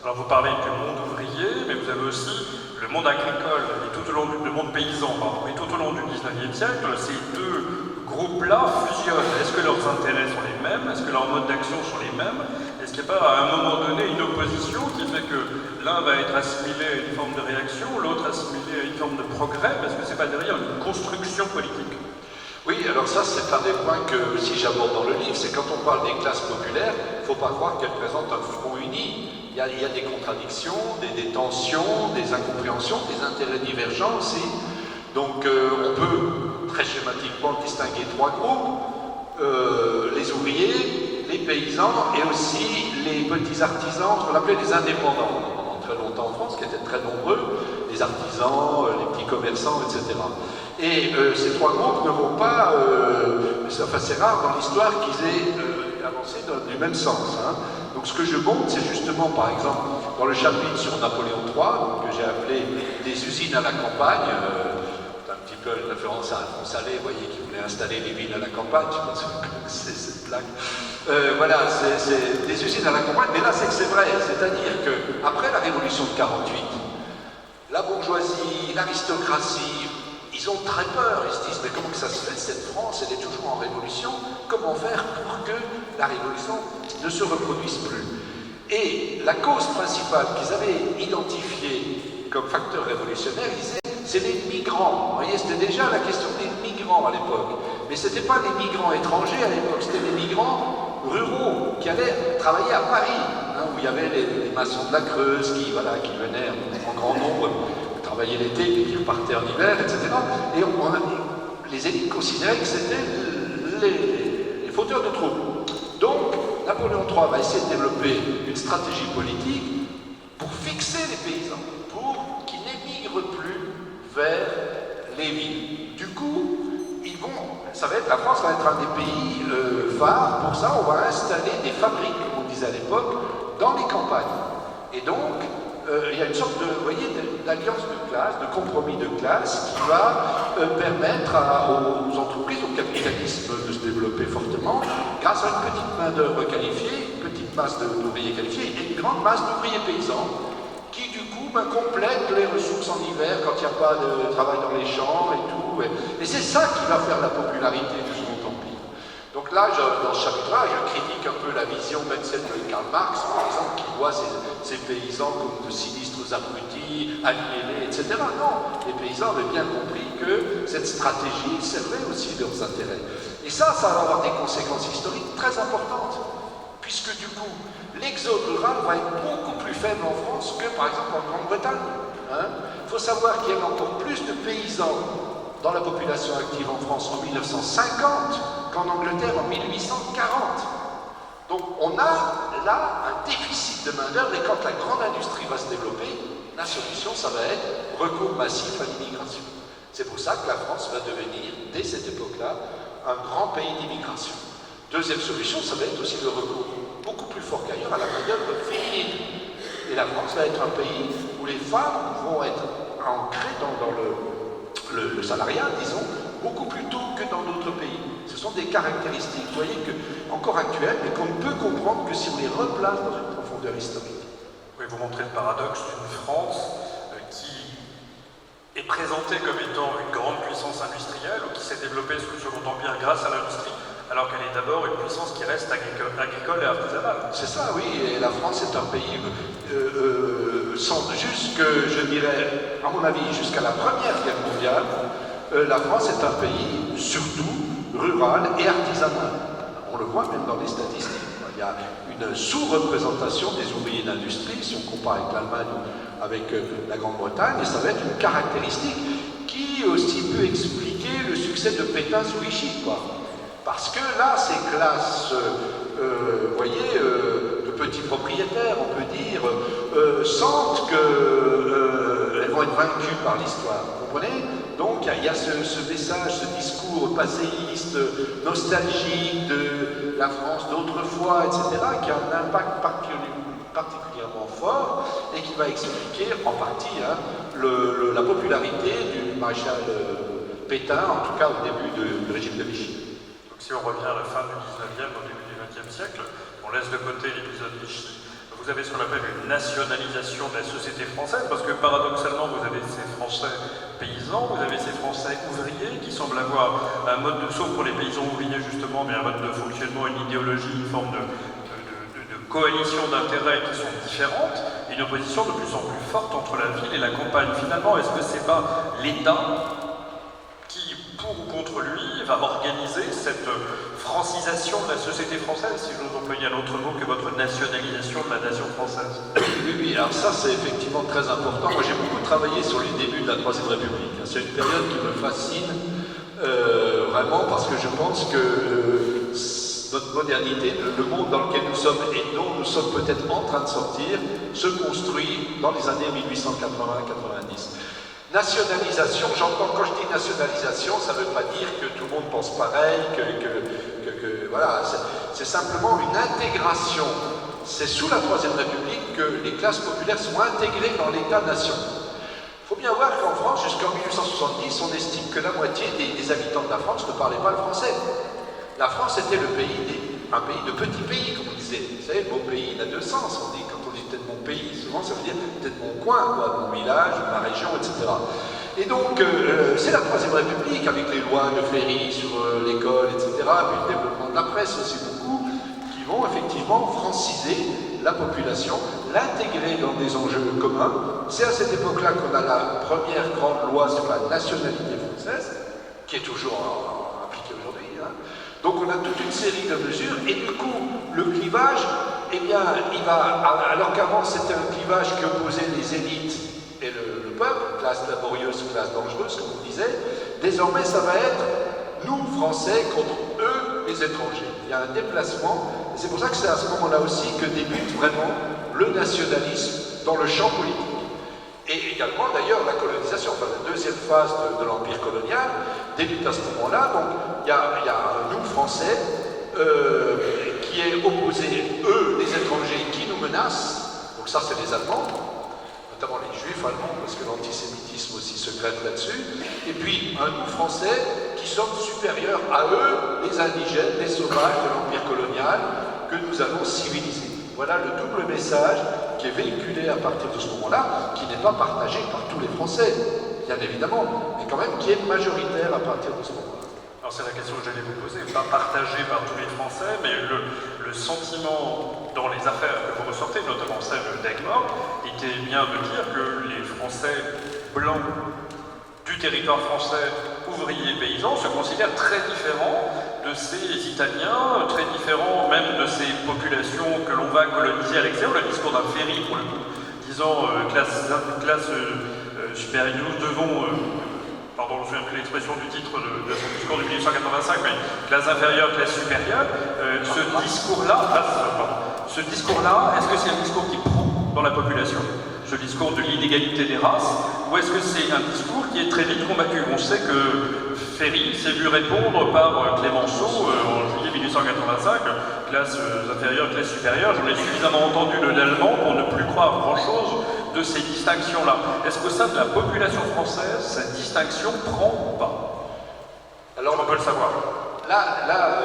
Alors vous parlez du monde ouvrier, mais vous avez aussi le monde agricole et tout au long le monde paysan, pardon, et tout au long du 19e siècle, ces deux groupes-là fusionnent. Est-ce que leurs intérêts sont les mêmes? Est-ce que leurs modes d'action sont les mêmes? Est-ce qu'il n'y a pas à un moment donné une opposition qui fait que l'un va être assimilé à une forme de réaction, l'autre assimilé à une forme de progrès, parce que c'est pas derrière une construction politique? Oui, alors ça c'est un des points que aussi j'aborde dans le livre, c'est quand on parle des classes populaires, il ne faut pas croire qu'elles présentent un front uni. Il y a des contradictions, des tensions, des incompréhensions, des intérêts divergents aussi. Donc on peut très schématiquement distinguer trois groupes, les ouvriers, les paysans et aussi les petits artisans, ce qu'on appelait les indépendants pendant très longtemps en France, qui étaient très nombreux, les artisans, les petits commerçants, etc. Et ces trois groupes ne vont pas, enfin c'est rare dans l'histoire qu'ils aient avancé du même sens. Hein. Donc ce que je montre, c'est justement par exemple dans le chapitre sur Napoléon III, que j'ai appelé des usines à la campagne, c'est un petit peu une référence à Alphonse Allais, vous voyez, qui voulait installer les villes à la campagne, je pense que vous connaissez cette blague. Voilà, c'est des usines à la campagne, mais là c'est que c'est vrai, c'est-à-dire qu'après la Révolution de 48, la bourgeoisie, l'aristocratie, ils ont très peur, ils se disent mais comment que ça se fait, cette France elle est toujours en révolution, comment faire pour que la révolution ne se reproduise plus? Et la cause principale qu'ils avaient identifiée comme facteur révolutionnaire, ils disaient c'est les migrants. Vous voyez, c'était déjà la question des migrants à l'époque. Mais ce n'était pas les migrants étrangers à l'époque, c'était les migrants ruraux qui allaient travailler à Paris, hein, où il y avait les maçons de la Creuse qui venaient en grand nombre travailler l'été, puis qui repartaient en hiver, etc. Et les élites considéraient que c'était les fauteurs de troubles. Donc, Napoléon III va essayer de développer une stratégie politique pour fixer les paysans, pour qu'ils n'émigrent plus vers les villes. Du coup, la France va être un des pays phares. Pour ça, on va installer des fabriques, comme on disait à l'époque, dans les campagnes. Et donc, il y a une sorte d'alliance de classe, de compromis de classe qui va permettre aux entreprises, au capitalisme de se développer fortement grâce à une petite main-d'œuvre qualifiée, une petite masse d'ouvriers qualifiés et une grande masse d'ouvriers paysans qui du coup complètent les ressources en hiver quand il n'y a pas de travail dans les champs et tout. Et c'est ça qui va faire la popularité du Second Empire. Donc là, dans ce chapitre-là, je critique un peu la vision, même celle de Karl Marx, par exemple, qui voit ces paysans comme de sinistres abrutis, aliénés, etc. Non, les paysans avaient bien compris que cette stratégie servait aussi leurs intérêts. Et ça va avoir des conséquences historiques très importantes, puisque du coup, l'exode rural va être beaucoup plus faible en France que, par exemple, en Grande-Bretagne. Il faut savoir qu'il y avait encore plus de paysans dans la population active en France en 1950 qu'en Angleterre en 1840. Donc on a là un déficit de main-d'œuvre et quand la grande industrie va se développer, la solution ça va être recours massif à l'immigration. C'est pour ça que la France va devenir, dès cette époque-là, un grand pays d'immigration. Deuxième solution, ça va être aussi le recours beaucoup plus fort qu'ailleurs à la main-d'œuvre féminine. Et la France va être un pays où les femmes vont être ancrées dans le salariat, disons, beaucoup plus tôt que dans d'autres pays. Ce sont des caractéristiques, vous voyez, encore actuelles, mais qu'on ne peut comprendre que si on les replace dans une profondeur historique. Oui, vous montrez le paradoxe d'une France qui est présentée comme étant une grande puissance industrielle, ou qui s'est développée sous le Second Empire grâce à l'industrie, alors qu'elle est d'abord une puissance qui reste agricole et artisanale. C'est ça, oui, et la France est un pays je dirais, à mon avis, jusqu'à la Première Guerre mondiale, la France est un pays surtout rural et artisanal. On le voit même dans les statistiques. Il y a une sous-représentation des ouvriers d'industrie, si on compare avec l'Allemagne ou avec la Grande-Bretagne, et ça va être une caractéristique qui aussi peut expliquer le succès de Pétain sous Vichy, quoi. Parce que là, ces classes, vous voyez, de de petits propriétaires, on peut dire, sentent qu'elles vont être vaincues par l'histoire. Vous comprenez? Donc il y a ce message, ce discours passéiste, nostalgique de la France d'autrefois, etc., qui a un impact particulièrement fort et qui va expliquer en partie la popularité du maréchal Pétain, en tout cas au début du régime de Vichy. Donc si on revient à la fin du 19e, au début du 20e siècle, on laisse de côté l'épisode Vichy, vous avez ce qu'on appelle une nationalisation de la société française, parce que paradoxalement, vous avez ces Français paysans, vous avez ces Français ouvriers qui semblent avoir un mode de, sauf pour les paysans ouvriers justement, mais un mode de fonctionnement, une idéologie, une forme de coalition d'intérêts qui sont différentes, et une opposition de plus en plus forte entre la ville et la campagne. Finalement, est-ce que c'est pas l'État qui, pour ou contre lui, va organiser cette francisation de la société française, si j'ose employer un autre mot que votre nationalisation de la nation française? Oui, alors ça c'est effectivement très important. Moi j'ai beaucoup travaillé sur les débuts de la Troisième République. C'est une période qui me fascine vraiment parce que je pense que notre modernité, le monde dans lequel nous sommes et dont nous sommes peut-être en train de sortir, se construit dans les années 1880-90. Nationalisation, j'entends, quand je dis nationalisation, ça ne veut pas dire que tout le monde pense pareil, voilà, c'est simplement une intégration. C'est sous la Troisième République que les classes populaires sont intégrées dans l'État-nation. Il faut bien voir qu'en France, jusqu'en 1870, on estime que la moitié des habitants de la France ne parlaient pas le français. La France était un pays de petits pays, comme on disait. Vous savez, mon pays, il a deux sens. On dit, quand on dit peut-être mon pays, souvent ça veut dire peut-être mon coin, quoi, mon village, ma région, etc. Et donc, c'est la Troisième République, avec les lois de Ferry sur l'école, etc., puis le développement de la presse aussi beaucoup, qui vont effectivement franciser la population, l'intégrer dans des enjeux communs. C'est à cette époque-là qu'on a la première grande loi sur la nationalité française, qui est toujours appliquée aujourd'hui. Donc on a toute une série de mesures, et du coup, le clivage, eh bien, il va, alors qu'avant c'était un clivage qui opposait les élites et le peuple, classe laborieuse, classe dangereuse, comme on disait, désormais ça va être nous, Français, contre eux, les étrangers. Il y a un déplacement, et c'est pour ça que c'est à ce moment-là aussi que débute vraiment le nationalisme dans le champ politique. Et également, d'ailleurs, la colonisation, enfin la deuxième phase de l'empire colonial, débute à ce moment-là. Donc, il y a nous, Français, qui est opposé, eux, les étrangers, qui nous menacent. Donc ça, c'est les Allemands, notamment les Juifs allemands, parce que l'antisémitisme aussi se greffe là-dessus. Et puis, un nous, Français, qui sommes supérieurs à eux, les indigènes, les sauvages de l'empire colonial, que nous allons civiliser. Voilà le double message qui est véhiculé à partir de ce moment-là, qui n'est pas partagé par tous les Français, bien évidemment, mais quand même qui est majoritaire à partir de ce moment-là. Alors c'est la question que j'allais vous poser, pas partagé par tous les Français, mais le sentiment dans les affaires que vous ressortez, notamment celle d'Aigues-Mortes, était bien de dire que les Français blancs du territoire français, ouvriers et paysans, se considèrent très différents de ces Italiens, très différents même de ces populations que l'on va coloniser à l'extérieur. Le discours d'un Ferry, pour le coup, disant classe supérieure, nous devons, pardon, je ne me souviens plus l'expression du titre de son discours de 1885, mais classe inférieure, classe supérieure, ce discours-là, est-ce que c'est un discours qui prend dans la population, ce discours de l'inégalité des races, ou est-ce que c'est un discours qui est très vite combattu? On sait que Ferry s'est vu répondre par Clémenceau en juillet 1885, classe inférieure, classe supérieure. J'en ai suffisamment entendu de l'allemand pour ne plus croire grand-chose de ces distinctions-là. Est-ce qu'au sein de la population française, cette distinction prend ou pas? Alors on peut le savoir. Là,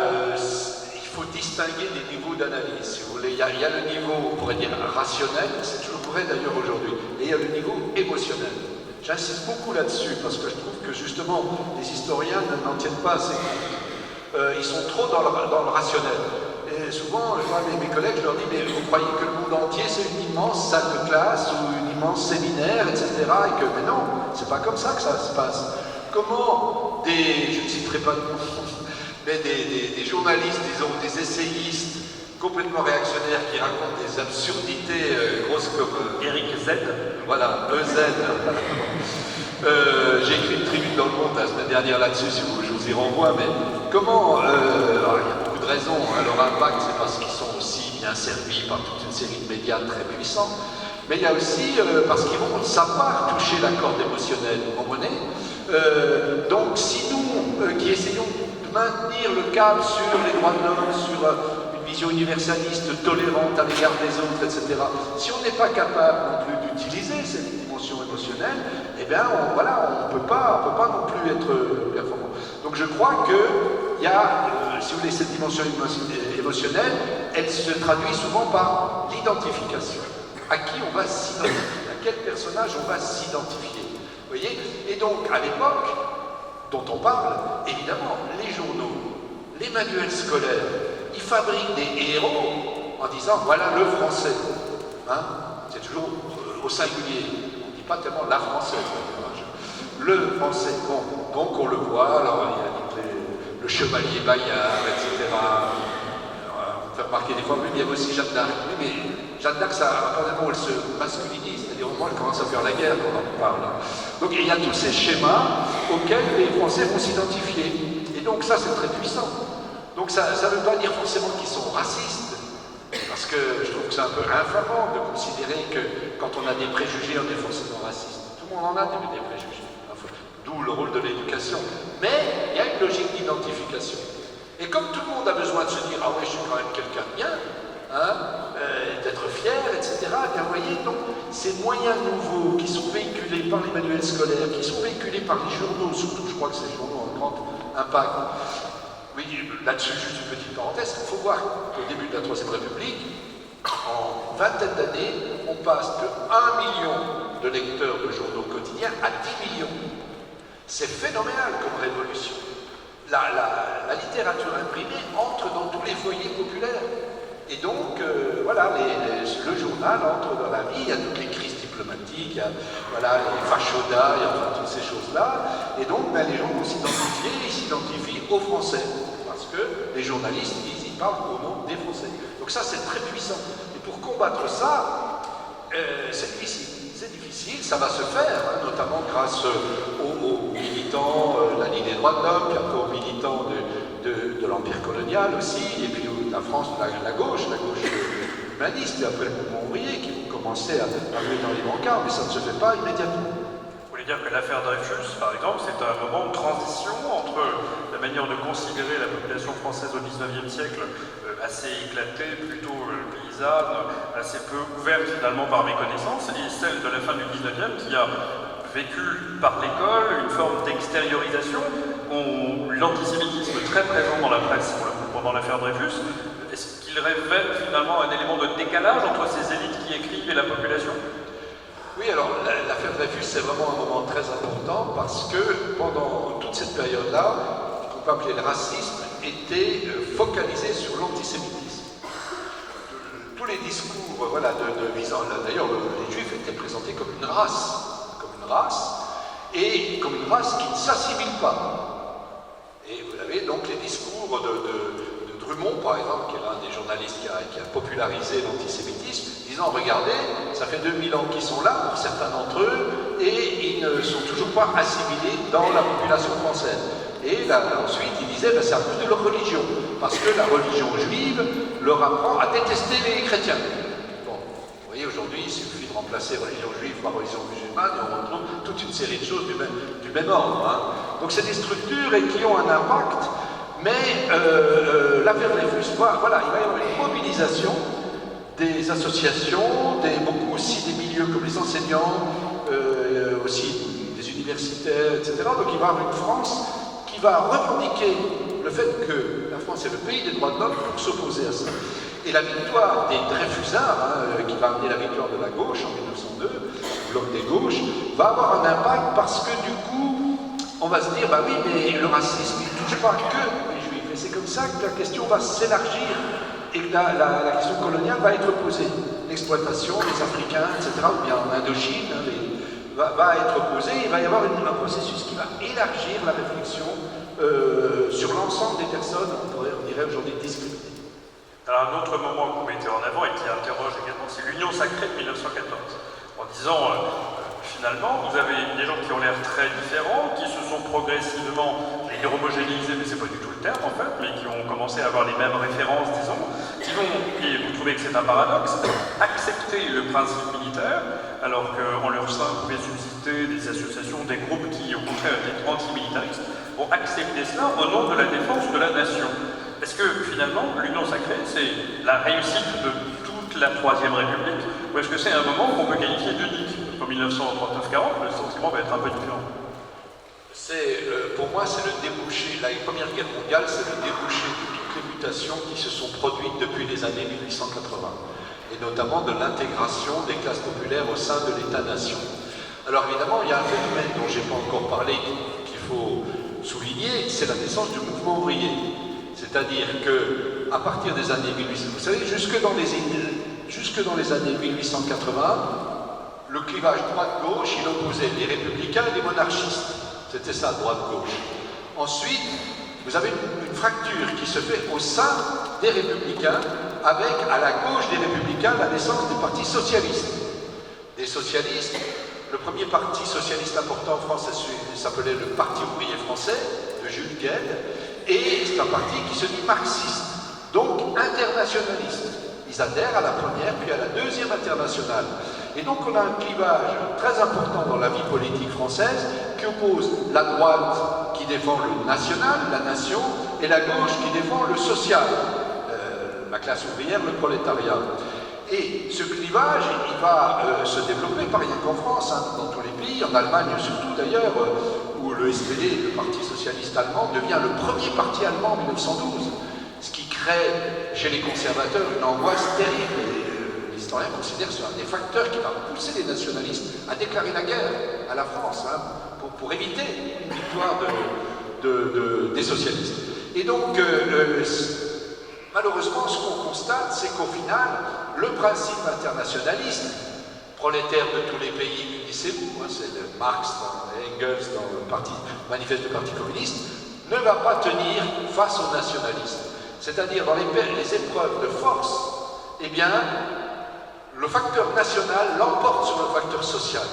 il faut distinguer des niveaux d'analyse, si vous voulez. Il y a le niveau, on pourrait dire, rationnel, c'est toujours vrai d'ailleurs aujourd'hui, et il y a le niveau émotionnel. J'insiste beaucoup là-dessus, parce que je trouve que justement, les historiens n'en tiennent pas assez compte. Ils sont trop dans le rationnel. Et souvent, je vois mes collègues, je leur dis, mais vous croyez que le monde entier, c'est une immense salle de classe, ou une immense séminaire, etc. Et que, mais non, c'est pas comme ça que ça se passe. Comment je ne citerai pas de nom, mais des journalistes, disons, des essayistes complètement réactionnaires qui racontent des absurdités grosses comme... Eric Z. Voilà, EZ. J'ai écrit une tribune dans le Monde la semaine dernière là-dessus, si je vous y renvoie, mais comment... alors, il y a beaucoup de raisons, hein, leur impact, c'est parce qu'ils sont aussi bien servis par toute une série de médias très puissants, mais il y a aussi, parce qu'ils vont savoir toucher la corde émotionnelle, vous comprenez. Donc si nous, qui essayons de maintenir le cap sur les droits de l'homme, sur une vision universaliste, tolérante à l'égard des autres, etc., si on n'est pas capable non plus d'utiliser cette dimension émotionnelle, eh bien, on ne peut pas non plus être performant. Donc je crois qu'il y a, si vous voulez, cette dimension émotionnelle, elle se traduit souvent par l'identification. À qui on va s'identifier, à quel personnage on va s'identifier. Vous voyez? Et donc, à l'époque dont on parle, évidemment, les journaux, les manuels scolaires, ils fabriquent des héros en disant voilà le français. Hein? C'est toujours au singulier. On ne dit pas tellement la française. Le français. Bon, donc on le voit, alors il y a le chevalier Bayard, etc. On fait remarquer des fois, oui, mais il y a aussi Jeanne d'Arc. Oui, mais Jeanne d'Arc, ça, apparemment, elle se masculinise, c'est-à-dire au moins elle commence à faire la guerre quand on en parle. Donc il y a tous ces schémas auxquels les Français vont s'identifier. Et donc ça, c'est très puissant. Donc ça ne veut pas dire forcément qu'ils sont racistes, parce que je trouve que c'est un peu infamant de considérer que quand on a des préjugés, on est forcément raciste. Tout le monde en a des préjugés. D'où le rôle de l'éducation. Mais il y a une logique d'identification. Et comme tout le monde a besoin de se dire ah ouais, je suis quand même quelqu'un de bien, hein, d'être fier, etc. Bien, vous voyez, donc ces moyens nouveaux qui sont véhiculés par les manuels scolaires, qui sont véhiculés par les journaux, surtout, je crois que ces journaux ont un grand impact. Oui, là-dessus, juste une petite parenthèse, il faut voir qu'au début de la Troisième République, en vingtaine d'années, on passe de 1 million de lecteurs de journaux quotidiens à 10 millions. C'est phénoménal comme révolution. La littérature imprimée entre dans tous les foyers populaires. Et donc, voilà, le journal entre dans la vie, il y a toutes les crises diplomatiques, il y a voilà, les fachos-da, il y a enfin, toutes ces choses-là. Et donc, ben, les gens vont s'identifier, ils s'identifient aux Français. Parce que les journalistes, ils parlent au nom des Français. Donc ça, c'est très puissant. Et pour combattre ça, c'est difficile. C'est difficile, ça va se faire, hein, notamment grâce aux militants de la Ligue des droits de l'homme, puis après aux militants de l'Empire colonial aussi, et puis la France, la gauche humaniste, et après le mouvement ouvrier qui vont commencer à jouer dans les brancards, mais ça ne se fait pas immédiatement. Vous voulez dire que l'affaire Dreyfus, par exemple, c'est un moment de transition entre la manière de considérer la population française au XIXe siècle assez éclatée, plutôt paysanne, assez peu ouverte finalement par méconnaissance, et celle de la fin du XIXe qui a vécu par l'école une forme d'extériorisation, l'antisémitisme très présent dans la presse pendant l'affaire Dreyfus. Est-ce qu'il révèle finalement un élément de décalage entre ces élites qui écrivent et la population? Oui, alors l'affaire Dreyfus, c'est vraiment un moment très important parce que pendant toute cette période-là, ce qu'on peut appeler le racisme était focalisé sur l'antisémitisme. Tous les discours voilà, visant, d'ailleurs, les Juifs étaient présentés comme une race, et comme une race qui ne s'assimile pas. Et vous avez donc les discours de Drummond, par exemple, qui est l'un des journalistes qui a popularisé l'antisémitisme, disant, regardez, ça fait 2000 ans qu'ils sont là, pour certains d'entre eux, et ils ne sont toujours pas assimilés dans la population française. Et là, ensuite, il disait, ben, c'est à cause de leur religion, parce que la religion juive leur apprend à détester les chrétiens. Bon, vous voyez, aujourd'hui, il suffit de remplacer religion juive par religion musulmane, et on retrouve toute une série de choses du même ordre. Hein. Donc c'est des structures et qui ont un impact, mais l'affaire Dreyfus, voilà, il va y avoir une mobilisation des associations, beaucoup aussi des milieux comme les enseignants, aussi des universitaires, etc. Donc il va y avoir une France qui va revendiquer le fait que la France est le pays des droits de l'homme pour s'opposer à ça. Et la victoire des Dreyfusards, qui va amener la victoire de la gauche en 1902, le bloc des gauches, va avoir un impact parce que du coup, on va se dire, bah oui, mais le racisme, il ne touche pas que les Juifs. Et c'est comme ça que la question va s'élargir et que la question coloniale va être posée. L'exploitation des Africains, etc., ou bien en Indochine, va être posée. Il va y avoir un processus qui va élargir la réflexion sur l'ensemble des personnes, on dirait aujourd'hui discriminées. Alors un autre moment que vous mettez en avant et qui interroge également, c'est l'Union sacrée de 1914, en disant finalement finalement, vous avez des gens qui ont l'air très différents, qui se sont progressivement, j'allais dire homogénéisés, mais c'est pas du tout le terme en fait, mais qui ont commencé à avoir les mêmes références, disons, qui vont, et vous trouvez que c'est un paradoxe, accepter le principe militaire, alors qu'en leur sein pouvaient subsister des associations, des groupes qui, au contraire, étaient anti-militaristes, vont accepter cela au nom de la défense de la nation. Est-ce que finalement, l'union sacrée, c'est la réussite de toute la Troisième République, ou est-ce que c'est un moment qu'on peut qualifier d'unique? En 1939-40, le sentiment va être un peu différent. Pour moi, c'est le débouché, la Première Guerre mondiale, c'est le débouché de toutes les mutations qui se sont produites depuis les années 1880, et notamment de l'intégration des classes populaires au sein de l'État-nation. Alors évidemment, il y a un phénomène dont je n'ai pas encore parlé, qu'il faut souligner, c'est la naissance du mouvement ouvrier. C'est-à-dire qu'à partir des années 1800, vous savez, jusque dans les années 1880, le clivage droite-gauche, il opposait les républicains et les monarchistes. C'était ça, droite-gauche. Ensuite, vous avez une fracture qui se fait au sein des républicains, avec à la gauche des républicains la naissance des partis socialistes. Des socialistes, le premier parti socialiste important en France s'appelait le Parti ouvrier français, de Jules Guesde, et c'est un parti qui se dit marxiste, donc internationaliste. Ils adhèrent à la première puis à la deuxième internationale. Et donc on a un clivage très important dans la vie politique française qui oppose la droite qui défend le national, la nation, et la gauche qui défend le social, la classe ouvrière, le prolétariat. Et ce clivage, il va se développer, pas rien qu'en France, hein, dans tous les pays, en Allemagne surtout d'ailleurs, où le SPD, le Parti socialiste allemand, devient le premier parti allemand en 1912, ce qui crée chez les conservateurs une angoisse terrible. Et l'historien considère que c'est un des facteurs qui va pousser les nationalistes à déclarer la guerre à la France, hein, pour éviter une victoire des socialistes. Et donc, malheureusement, ce qu'on constate, c'est qu'au final, le principe internationaliste, prolétaire de tous les pays, unissez-vous, hein, c'est Marx, Engels dans le manifeste du Parti communiste, ne va pas tenir face au nationalisme. C'est-à-dire, dans les épreuves de force, eh bien, le facteur national l'emporte sur le facteur social.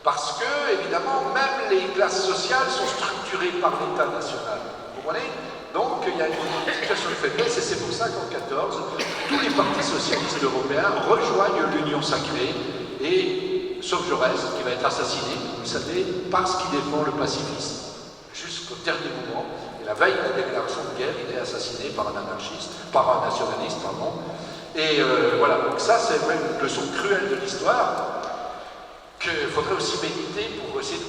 Parce que, évidemment, même les classes sociales sont structurées par l'État national. Vous comprenez? Donc, il y a une situation de faiblesse, et c'est pour ça qu'en 1914, tous les partis socialistes européens rejoignent l'Union sacrée, et, sauf Jaurès, qui va être assassiné, vous le savez, parce qu'il défend le pacifisme, jusqu'au dernier moment. Et la veille de la déclaration de guerre, il est assassiné par un anarchiste, par un nationaliste, pardon. Et voilà, donc ça, c'est même une leçon cruelle de l'histoire, qu'il faudrait aussi méditer pour essayer de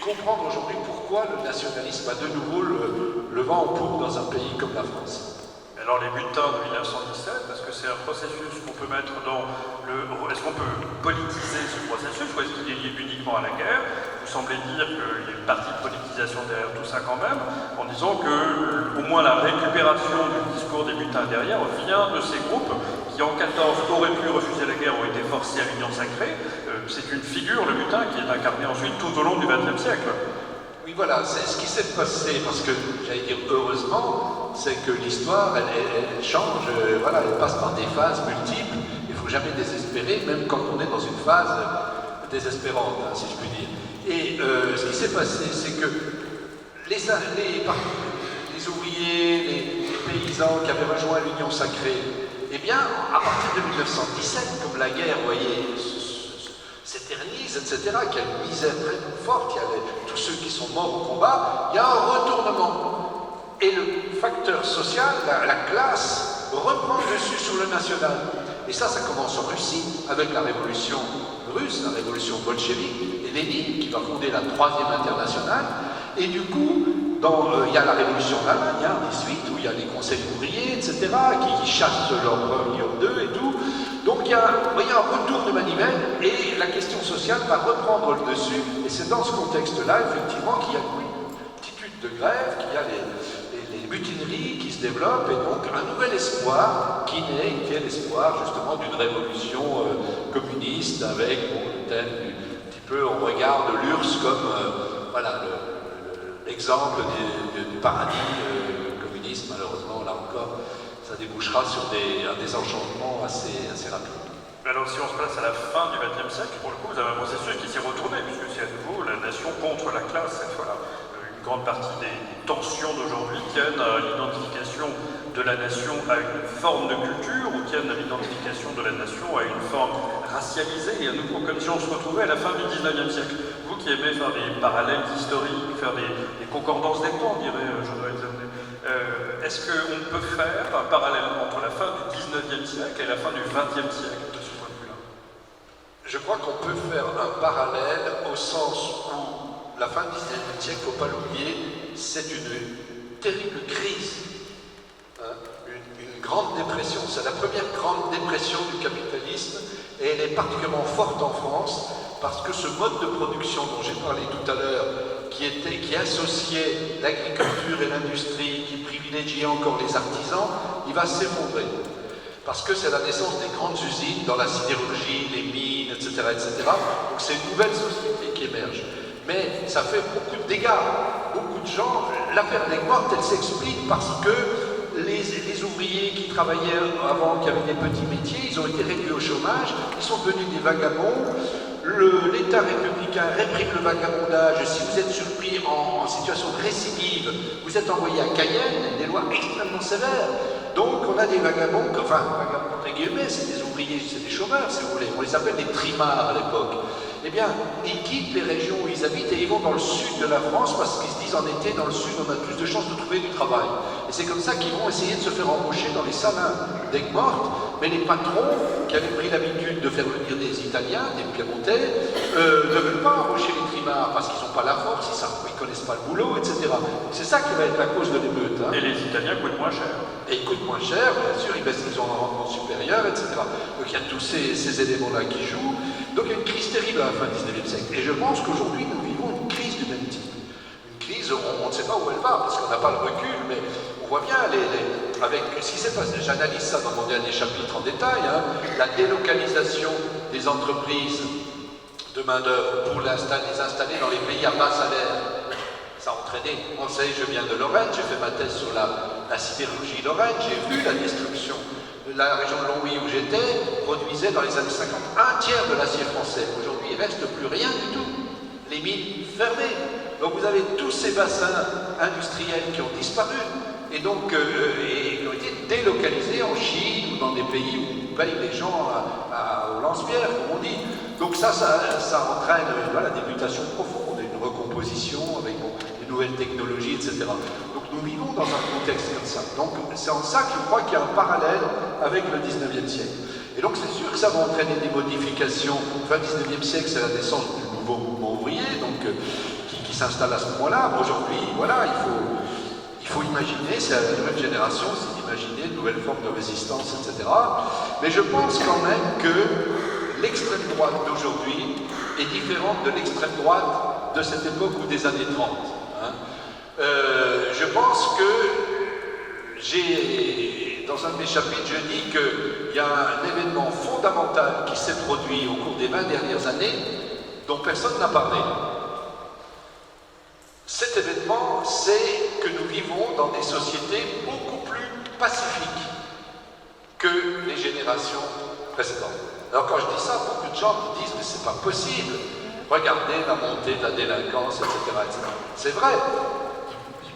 comprendre aujourd'hui pourquoi le nationalisme a de nouveau le vent en poupe dans un pays comme la France. Alors les bulletins de 1917, est-ce que c'est un processus qu'on peut mettre dans le... Est-ce qu'on peut politiser ce processus ou est-ce qu'il est lié uniquement à la guerre? Vous semblez dire qu'il y a une partie de politisation derrière tout ça quand même, en disant que au moins la récupération du discours des bulletins derrière vient de ces groupes qui en 14 auraient pu refuser la guerre, ont été forcés à l'union sacrée. C'est une figure, le butin, qui est incarné ensuite tout au long du XXe siècle. Oui, voilà, c'est ce qui s'est passé, parce que, j'allais dire heureusement, c'est que l'histoire, elle change, voilà, elle passe par des phases multiples, il ne faut jamais désespérer, même quand on est dans une phase désespérante, hein, si je puis dire. Et ce qui s'est passé, c'est que les ouvriers, les paysans qui avaient rejoint l'Union sacrée, eh bien, à partir de 1917, comme la guerre, vous voyez, s'éternise, etc., qu'il y a une misère très forte, il y a tous ceux qui sont morts au combat, il y a un retournement. Et le facteur social, la classe, reprend le dessus sur le national. Et ça commence en Russie, avec la révolution russe, la révolution bolchevique, et Lénine, qui va fonder la Troisième Internationale. Et du coup, il y a la révolution en Allemagne, hein, 18, où il y a les conseils ouvriers, etc., qui chassent l'empereur Guillaume II et tout. Donc il y a un retour de manivelle et la question sociale va reprendre le dessus. Et c'est dans ce contexte-là, effectivement, qu'il y a une multitude de grèves, qu'il y a les mutineries qui se développent, et donc un nouvel espoir qui naît, qui est l'espoir justement d'une révolution communiste avec le thème un petit peu, on regarde l'URSS comme voilà, l'exemple du paradis communiste. Malheureusement, là encore, ça débouchera sur un désenchantement assez rapide. Alors si on se place à la fin du XXe siècle, pour le coup, vous avez un processus qui s'est retourné, puisque c'est à nouveau la nation contre la classe cette fois-là. Une grande partie des tensions d'aujourd'hui tiennent à l'identification de la nation à une forme de culture, ou tiennent à l'identification de la nation à une forme racialisée, et à nouveau comme si on se retrouvait à la fin du XIXe siècle. Vous qui aimez faire des parallèles historiques, faire des concordances des temps, dirait Jean-Noël Zamenet, est-ce qu'on peut faire un parallèle entre la fin du XIXe siècle et la fin du XXe siècle de ce point de vue-là? Je crois qu'on peut faire un parallèle au sens où la fin du XIXe siècle, il ne faut pas l'oublier, c'est une terrible crise, hein, une grande dépression. C'est la première grande dépression du capitalisme et elle est particulièrement forte en France parce que ce mode de production dont j'ai parlé tout à l'heure, qui associait l'agriculture et l'industrie, qui privilégiait encore les artisans, il va s'effondrer. Parce que c'est la naissance des grandes usines dans la sidérurgie, les mines, etc. etc. Donc c'est une nouvelle société qui émerge. Mais ça fait beaucoup de dégâts. Beaucoup de gens, l'affaire d'Aigues-Mortes, elle s'explique parce que les ouvriers qui travaillaient avant, qui avaient des petits métiers, ils ont été réduits au chômage, ils sont devenus des vagabonds. L'État républicain réprime le vagabondage. Si vous êtes surpris en situation de récidive, vous êtes envoyé à Cayenne, des lois extrêmement sévères. Donc on a des vagabonds, enfin vagabonds entre guillemets, c'est des ouvriers, c'est des chômeurs si vous voulez, on les appelle des trimards à l'époque. Eh bien, ils quittent les régions où ils habitent et ils vont dans le sud de la France parce qu'ils se disent en été, dans le sud, on a plus de chances de trouver du travail. Et c'est comme ça qu'ils vont essayer de se faire embaucher dans les salins d'Aigues-Mortes, mais les patrons qui avaient pris l'habitude de faire venir des Italiens, des Piémontais, ne veulent pas embaucher les trimards parce qu'ils n'ont pas la force, ils ne connaissent pas le boulot, etc. C'est ça qui va être la cause de l'émeute. Hein. Et les Italiens coûtent moins cher. Et ils coûtent moins cher, bien sûr, ils ont un rendement supérieur, etc. Donc il y a tous ces éléments-là qui jouent. Donc il y a une crise terrible à la fin du XIXe siècle. Et je pense qu'aujourd'hui, nous vivons une crise du même type. Une crise, on ne sait pas où elle va, parce qu'on n'a pas le recul, mais on voit bien avec ce qui s'est passé. J'analyse ça dans mon dernier chapitre en détail, hein, la délocalisation des entreprises de main-d'œuvre pour les installer dans les pays à bas salaire. Ça a entraîné. On sait, je viens de Lorraine, j'ai fait ma thèse sur la sidérurgie Lorraine, j'ai vu la destruction. La région de Longwy où j'étais produisait dans les années 50 un tiers de l'acier français. Aujourd'hui, il ne reste plus rien du tout. Les mines fermées. Donc vous avez tous ces bassins industriels qui ont disparu et donc qui ont été délocalisés en Chine ou dans des pays où on paye les gens au lance-pierre, comme on dit. Donc ça entraîne des mutations profondes, une recomposition avec des nouvelles technologies, etc. Donc nous vivons dans un contexte comme ça. Donc c'est en ça que je crois qu'il y a un parallèle avec le 19e siècle. Et donc c'est sûr que ça va entraîner des modifications. Fin 19e siècle, c'est la naissance du nouveau mouvement ouvrier, donc qui s'installe à ce moment-là. Aujourd'hui, voilà, il faut imaginer, c'est à la nouvelle génération, c'est d'imaginer de nouvelles formes de résistance, etc. Mais je pense quand même que l'extrême droite d'aujourd'hui est différente de l'extrême droite de cette époque ou des années 30. Hein. Je pense que dans un de mes chapitres, je dis qu'il y a un événement fondamental qui s'est produit au cours des 20 dernières années dont personne n'a parlé. Cet événement, c'est que nous vivons dans des sociétés beaucoup plus pacifiques que les générations précédentes. Alors quand je dis ça, beaucoup de gens me disent « mais c'est pas possible, regardez la montée de la délinquance, etc. etc. » C'est vrai,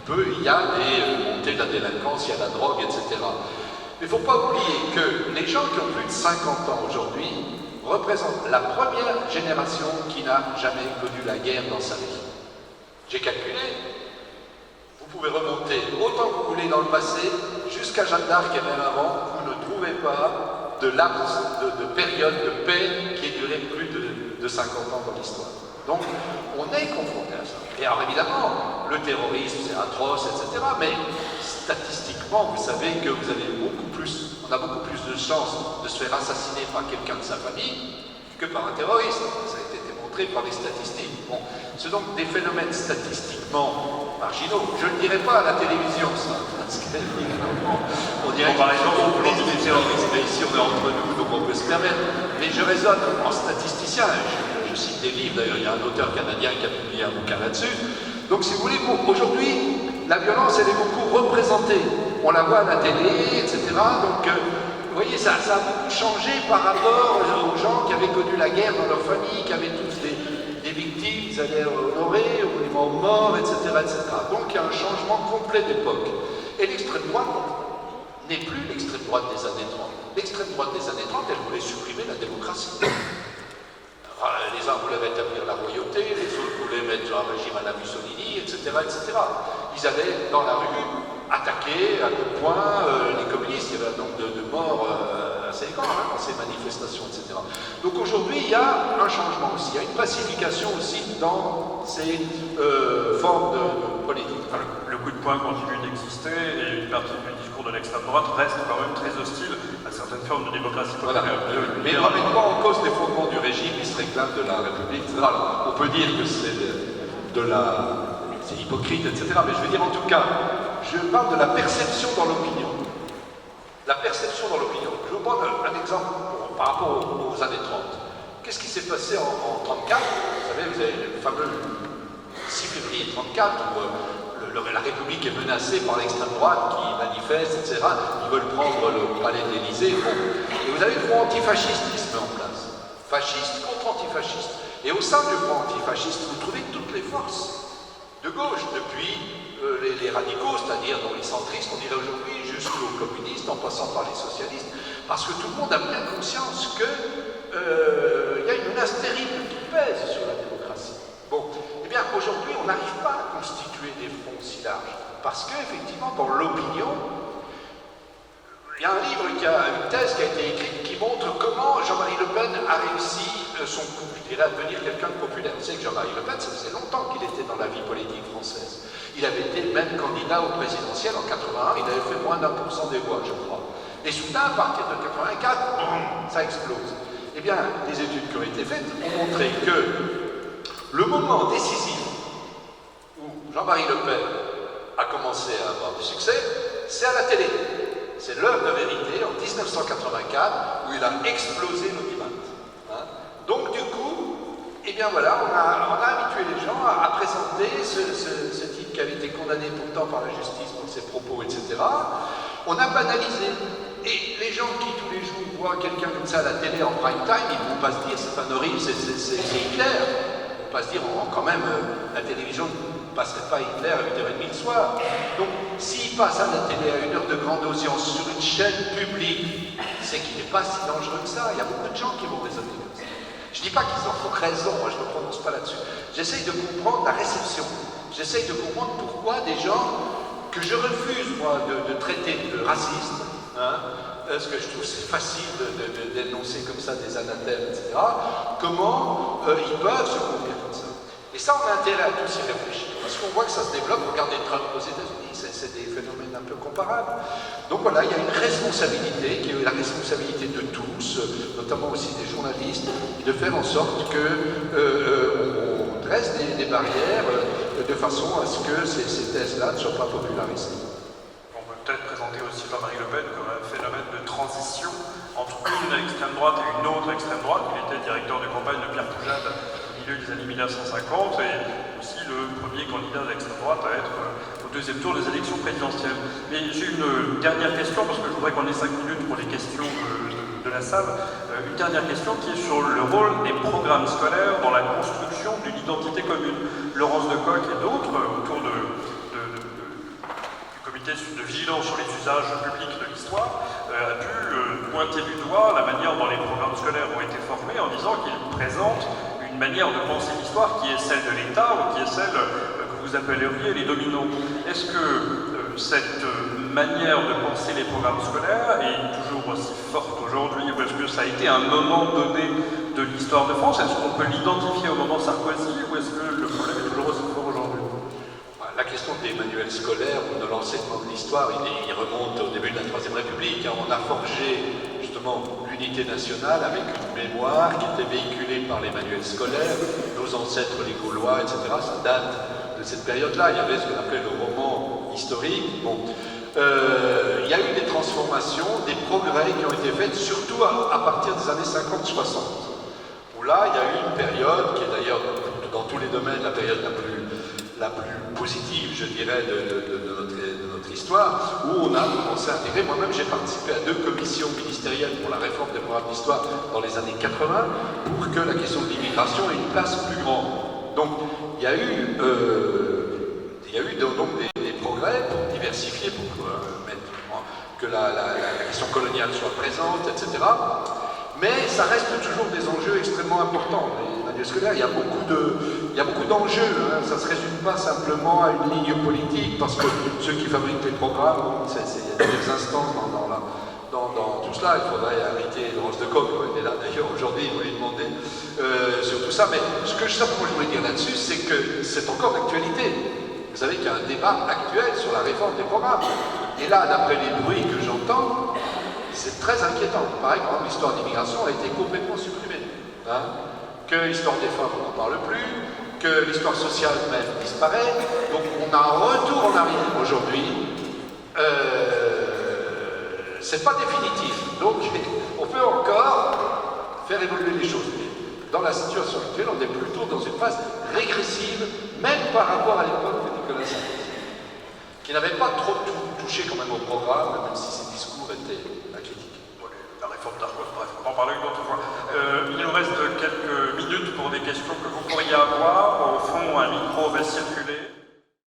il y a des montées de la délinquance, il y a la drogue, etc. Mais il ne faut pas oublier que les gens qui ont plus de 50 ans aujourd'hui représentent la première génération qui n'a jamais connu la guerre dans sa vie. J'ai calculé, vous pouvez remonter autant que vous voulez dans le passé, jusqu'à Jeanne d'Arc et même avant, vous ne trouvez pas de laps, de période de paix qui ait duré plus de 50 ans dans l'histoire. Donc, on est confronté à ça. Et alors évidemment, le terrorisme, c'est atroce, etc. Mais statistiquement, vous savez que on a beaucoup plus de chances de se faire assassiner par quelqu'un de sa famille que par un terroriste. Ça a été démontré par les statistiques. Bon, c'est donc des phénomènes statistiquement marginaux. Je ne le dirai pas à la télévision, ça, parce qu'on dirait par exemple on police des terroristes, mais ici on est entre nous, donc on peut se permettre. Mais je raisonne en statisticien, je cite des livres, d'ailleurs il y a un auteur canadien qui a publié un bouquin là-dessus. Donc si vous voulez, aujourd'hui, la violence elle est beaucoup représentée. On la voit à la télé, etc. Donc vous voyez, ça a beaucoup changé par rapport aux gens qui avaient connu la guerre dans leur famille, qui avaient tous des victimes, ils allaient honorer, au monument aux morts, etc., etc. Donc il y a un changement complet d'époque. Et l'extrême droite n'est plus l'extrême droite des années 30. L'extrême droite des années 30, elle voulait supprimer la démocratie. Les uns voulaient rétablir la royauté, les autres voulaient mettre un régime à la Mussolini, etc., etc. Ils allaient dans la rue attaquer à coups de poing les communistes. Il y avait un nombre de morts assez grand dans ces manifestations, etc. Donc aujourd'hui, il y a un changement aussi. Il y a une pacification aussi dans ces formes de politique. Enfin, le coup de poing continue d'exister et une partie du discours de l'extrême droite reste quand même très hostile à certaines formes de démocratie populaire. Voilà. Mais ne remettent pas en cause les fondements du régime, ils se réclament de la République. Alors, on peut dire que c'est c'est hypocrite, etc. Mais je veux dire, en tout cas, je parle de la perception dans l'opinion. La perception dans l'opinion. Je vous prends un exemple par rapport aux années 30. Qu'est-ce qui s'est passé en 34? Vous savez, vous avez le fameux 6 février 34, où la République est menacée par l'extrême droite qui manifeste, etc. Ils veulent prendre le palais de l'Élysée. Bon. Et vous avez le front antifasciste qui se met en place. Fasciste contre antifasciste. Et au sein du front antifasciste, vous trouvez toutes les forces de gauche, depuis les radicaux, c'est-à-dire les centristes, on dirait aujourd'hui, jusqu'aux communistes, en passant par les socialistes, parce que tout le monde a bien conscience qu'il y a une menace terrible qui pèse sur la démocratie. Bon, eh bien, aujourd'hui, on n'arrive pas à constituer des fronts si larges, parce qu'effectivement, dans l'opinion, il y a un livre, une thèse qui a été écrite qui montre comment Jean-Marie Le Pen a réussi son coup, je dirais, à devenir quelqu'un de populaire. Vous savez que Jean-Marie Le Pen, ça faisait longtemps qu'il était dans la vie politique française. Il avait été même candidat au présidentiel en 81, il avait fait moins d'1% des voix, je crois. Et soudain, à partir de 84, boum, ça explose. Eh bien, les études qui ont été faites ont montré que le moment décisif où Jean-Marie Le Pen a commencé à avoir du succès, c'est à la télé. C'est l'heure de vérité en 1984 où il a explosé l'audimat. Hein? Donc du coup, eh bien voilà, on a habitué les gens à présenter ce type qui avait été condamné pourtant par la justice pour ses propos, etc. On a banalisé. Et les gens qui tous les jours voient quelqu'un comme ça à la télé en prime time, ils ne vont pas se dire c'est un horrible, c'est Hitler. Ils ne vont pas se dire quand même la télévision ne passerait pas Hitler à 8h30 le soir. Donc s'il passe à la télé à une heure de grande audience sur une chaîne publique, c'est qu'il n'est pas si dangereux que ça. Il y a beaucoup de gens qui vont raisonner comme ça. Je ne dis pas qu'ils ont raison, moi je ne me prononce pas là-dessus. J'essaye de comprendre la réception. J'essaye de comprendre pourquoi des gens que je refuse, moi, de traiter de racistes, parce que je trouve c'est facile de dénoncer comme ça des anathèmes, etc. Comment ils peuvent se conduire comme ça. Et ça, on a intérêt à tous y réfléchir. Parce qu'on voit que ça se développe. Regardez Trump aux États-Unis, c'est des phénomènes un peu comparables. Donc voilà, il y a une responsabilité, qui est la responsabilité de tous, notamment aussi des journalistes, de faire en sorte qu'on dresse des barrières de façon à ce que ces thèses-là ne soient pas popularisées. On peut peut-être présenter aussi Jean-Marie Le Pen comme un phénomène de transition entre une extrême droite et une autre extrême droite. Il était directeur de campagne de Pierre Poujade au milieu des années 1950 et aussi le premier candidat d'extrême droite à être au deuxième tour des élections présidentielles. Mais j'ai une dernière question, parce que je voudrais qu'on ait 5 minutes pour les questions de la salle. Une dernière question qui est sur le rôle des programmes scolaires dans la construction d'une identité commune. Laurence Decoq et d'autres, autour du comité de vigilance sur les usages publics de l'histoire, a pu pointer du doigt la manière dont les programmes scolaires ont été formés en disant qu'ils présentent une manière de penser l'histoire qui est celle de l'État ou qui est celle que vous appelleriez les dominants. Est-ce que cette manière de penser les programmes scolaires est toujours aussi forte aujourd'hui, ou est-ce que ça a été un moment donné de l'histoire de France? Est-ce qu'on peut l'identifier au moment Sarkozy, ou est-ce que le problème est toujours aussi fort aujourd'hui? La question des manuels scolaires ou de l'enseignement de l'histoire, il remonte au début de la Troisième République. On a forgé justement l'unité nationale avec une mémoire qui était véhiculée par les manuels scolaires, nos ancêtres les Gaulois, etc. Ça date de cette période-là. Il y avait ce qu'on appelait le roman historique. Bon. Il y a eu des transformations, des progrès qui ont été faits, surtout à partir des années 50-60. Où là, il y a eu une période qui est d'ailleurs, dans tous les domaines, la période la plus positive, je dirais, de notre histoire, d'histoire où on a commencé à intégrer. Moi-même, j'ai participé à 2 commissions ministérielles pour la réforme des programmes d'histoire dans les années 80 pour que la question de l'immigration ait une place plus grande. Donc, il y a eu donc des progrès pour diversifier, pour mettre que la question coloniale soit présente, etc. Mais ça reste toujours des enjeux extrêmement importants. Emmanuel Scolaire, il y a beaucoup d'enjeux. Hein. Ça ne se résume pas simplement à une ligne politique, parce que ceux qui fabriquent les programmes, il y a des instances dans tout cela. Il faudrait arrêter Laurence de Coq, elle est là d'ailleurs aujourd'hui, il va lui demander sur tout ça. Mais ce que je voulais dire là-dessus, c'est que c'est encore d'actualité. Vous savez qu'il y a un débat actuel sur la réforme des programmes. Et là, d'après les bruits que j'entends, c'est très inquiétant. Par exemple, l'histoire d'immigration a été complètement supprimée. Hein, que l'histoire des femmes, on n'en parle plus, que l'histoire sociale même disparaît. Donc on a un retour en arrière aujourd'hui. C'est pas définitif. Donc on peut encore faire évoluer les choses. Mais dans la situation actuelle, on est plutôt dans une phase régressive, même par rapport à l'époque de Nicolas Sarkozy, qui n'avait pas trop touché quand même au programme, même si ses discours étaient critiques. La réforme d'Arcos, bref, on va en parler une autre fois. Il nous reste quelques minutes pour des questions que vous pourriez avoir. Au fond, un micro va circuler.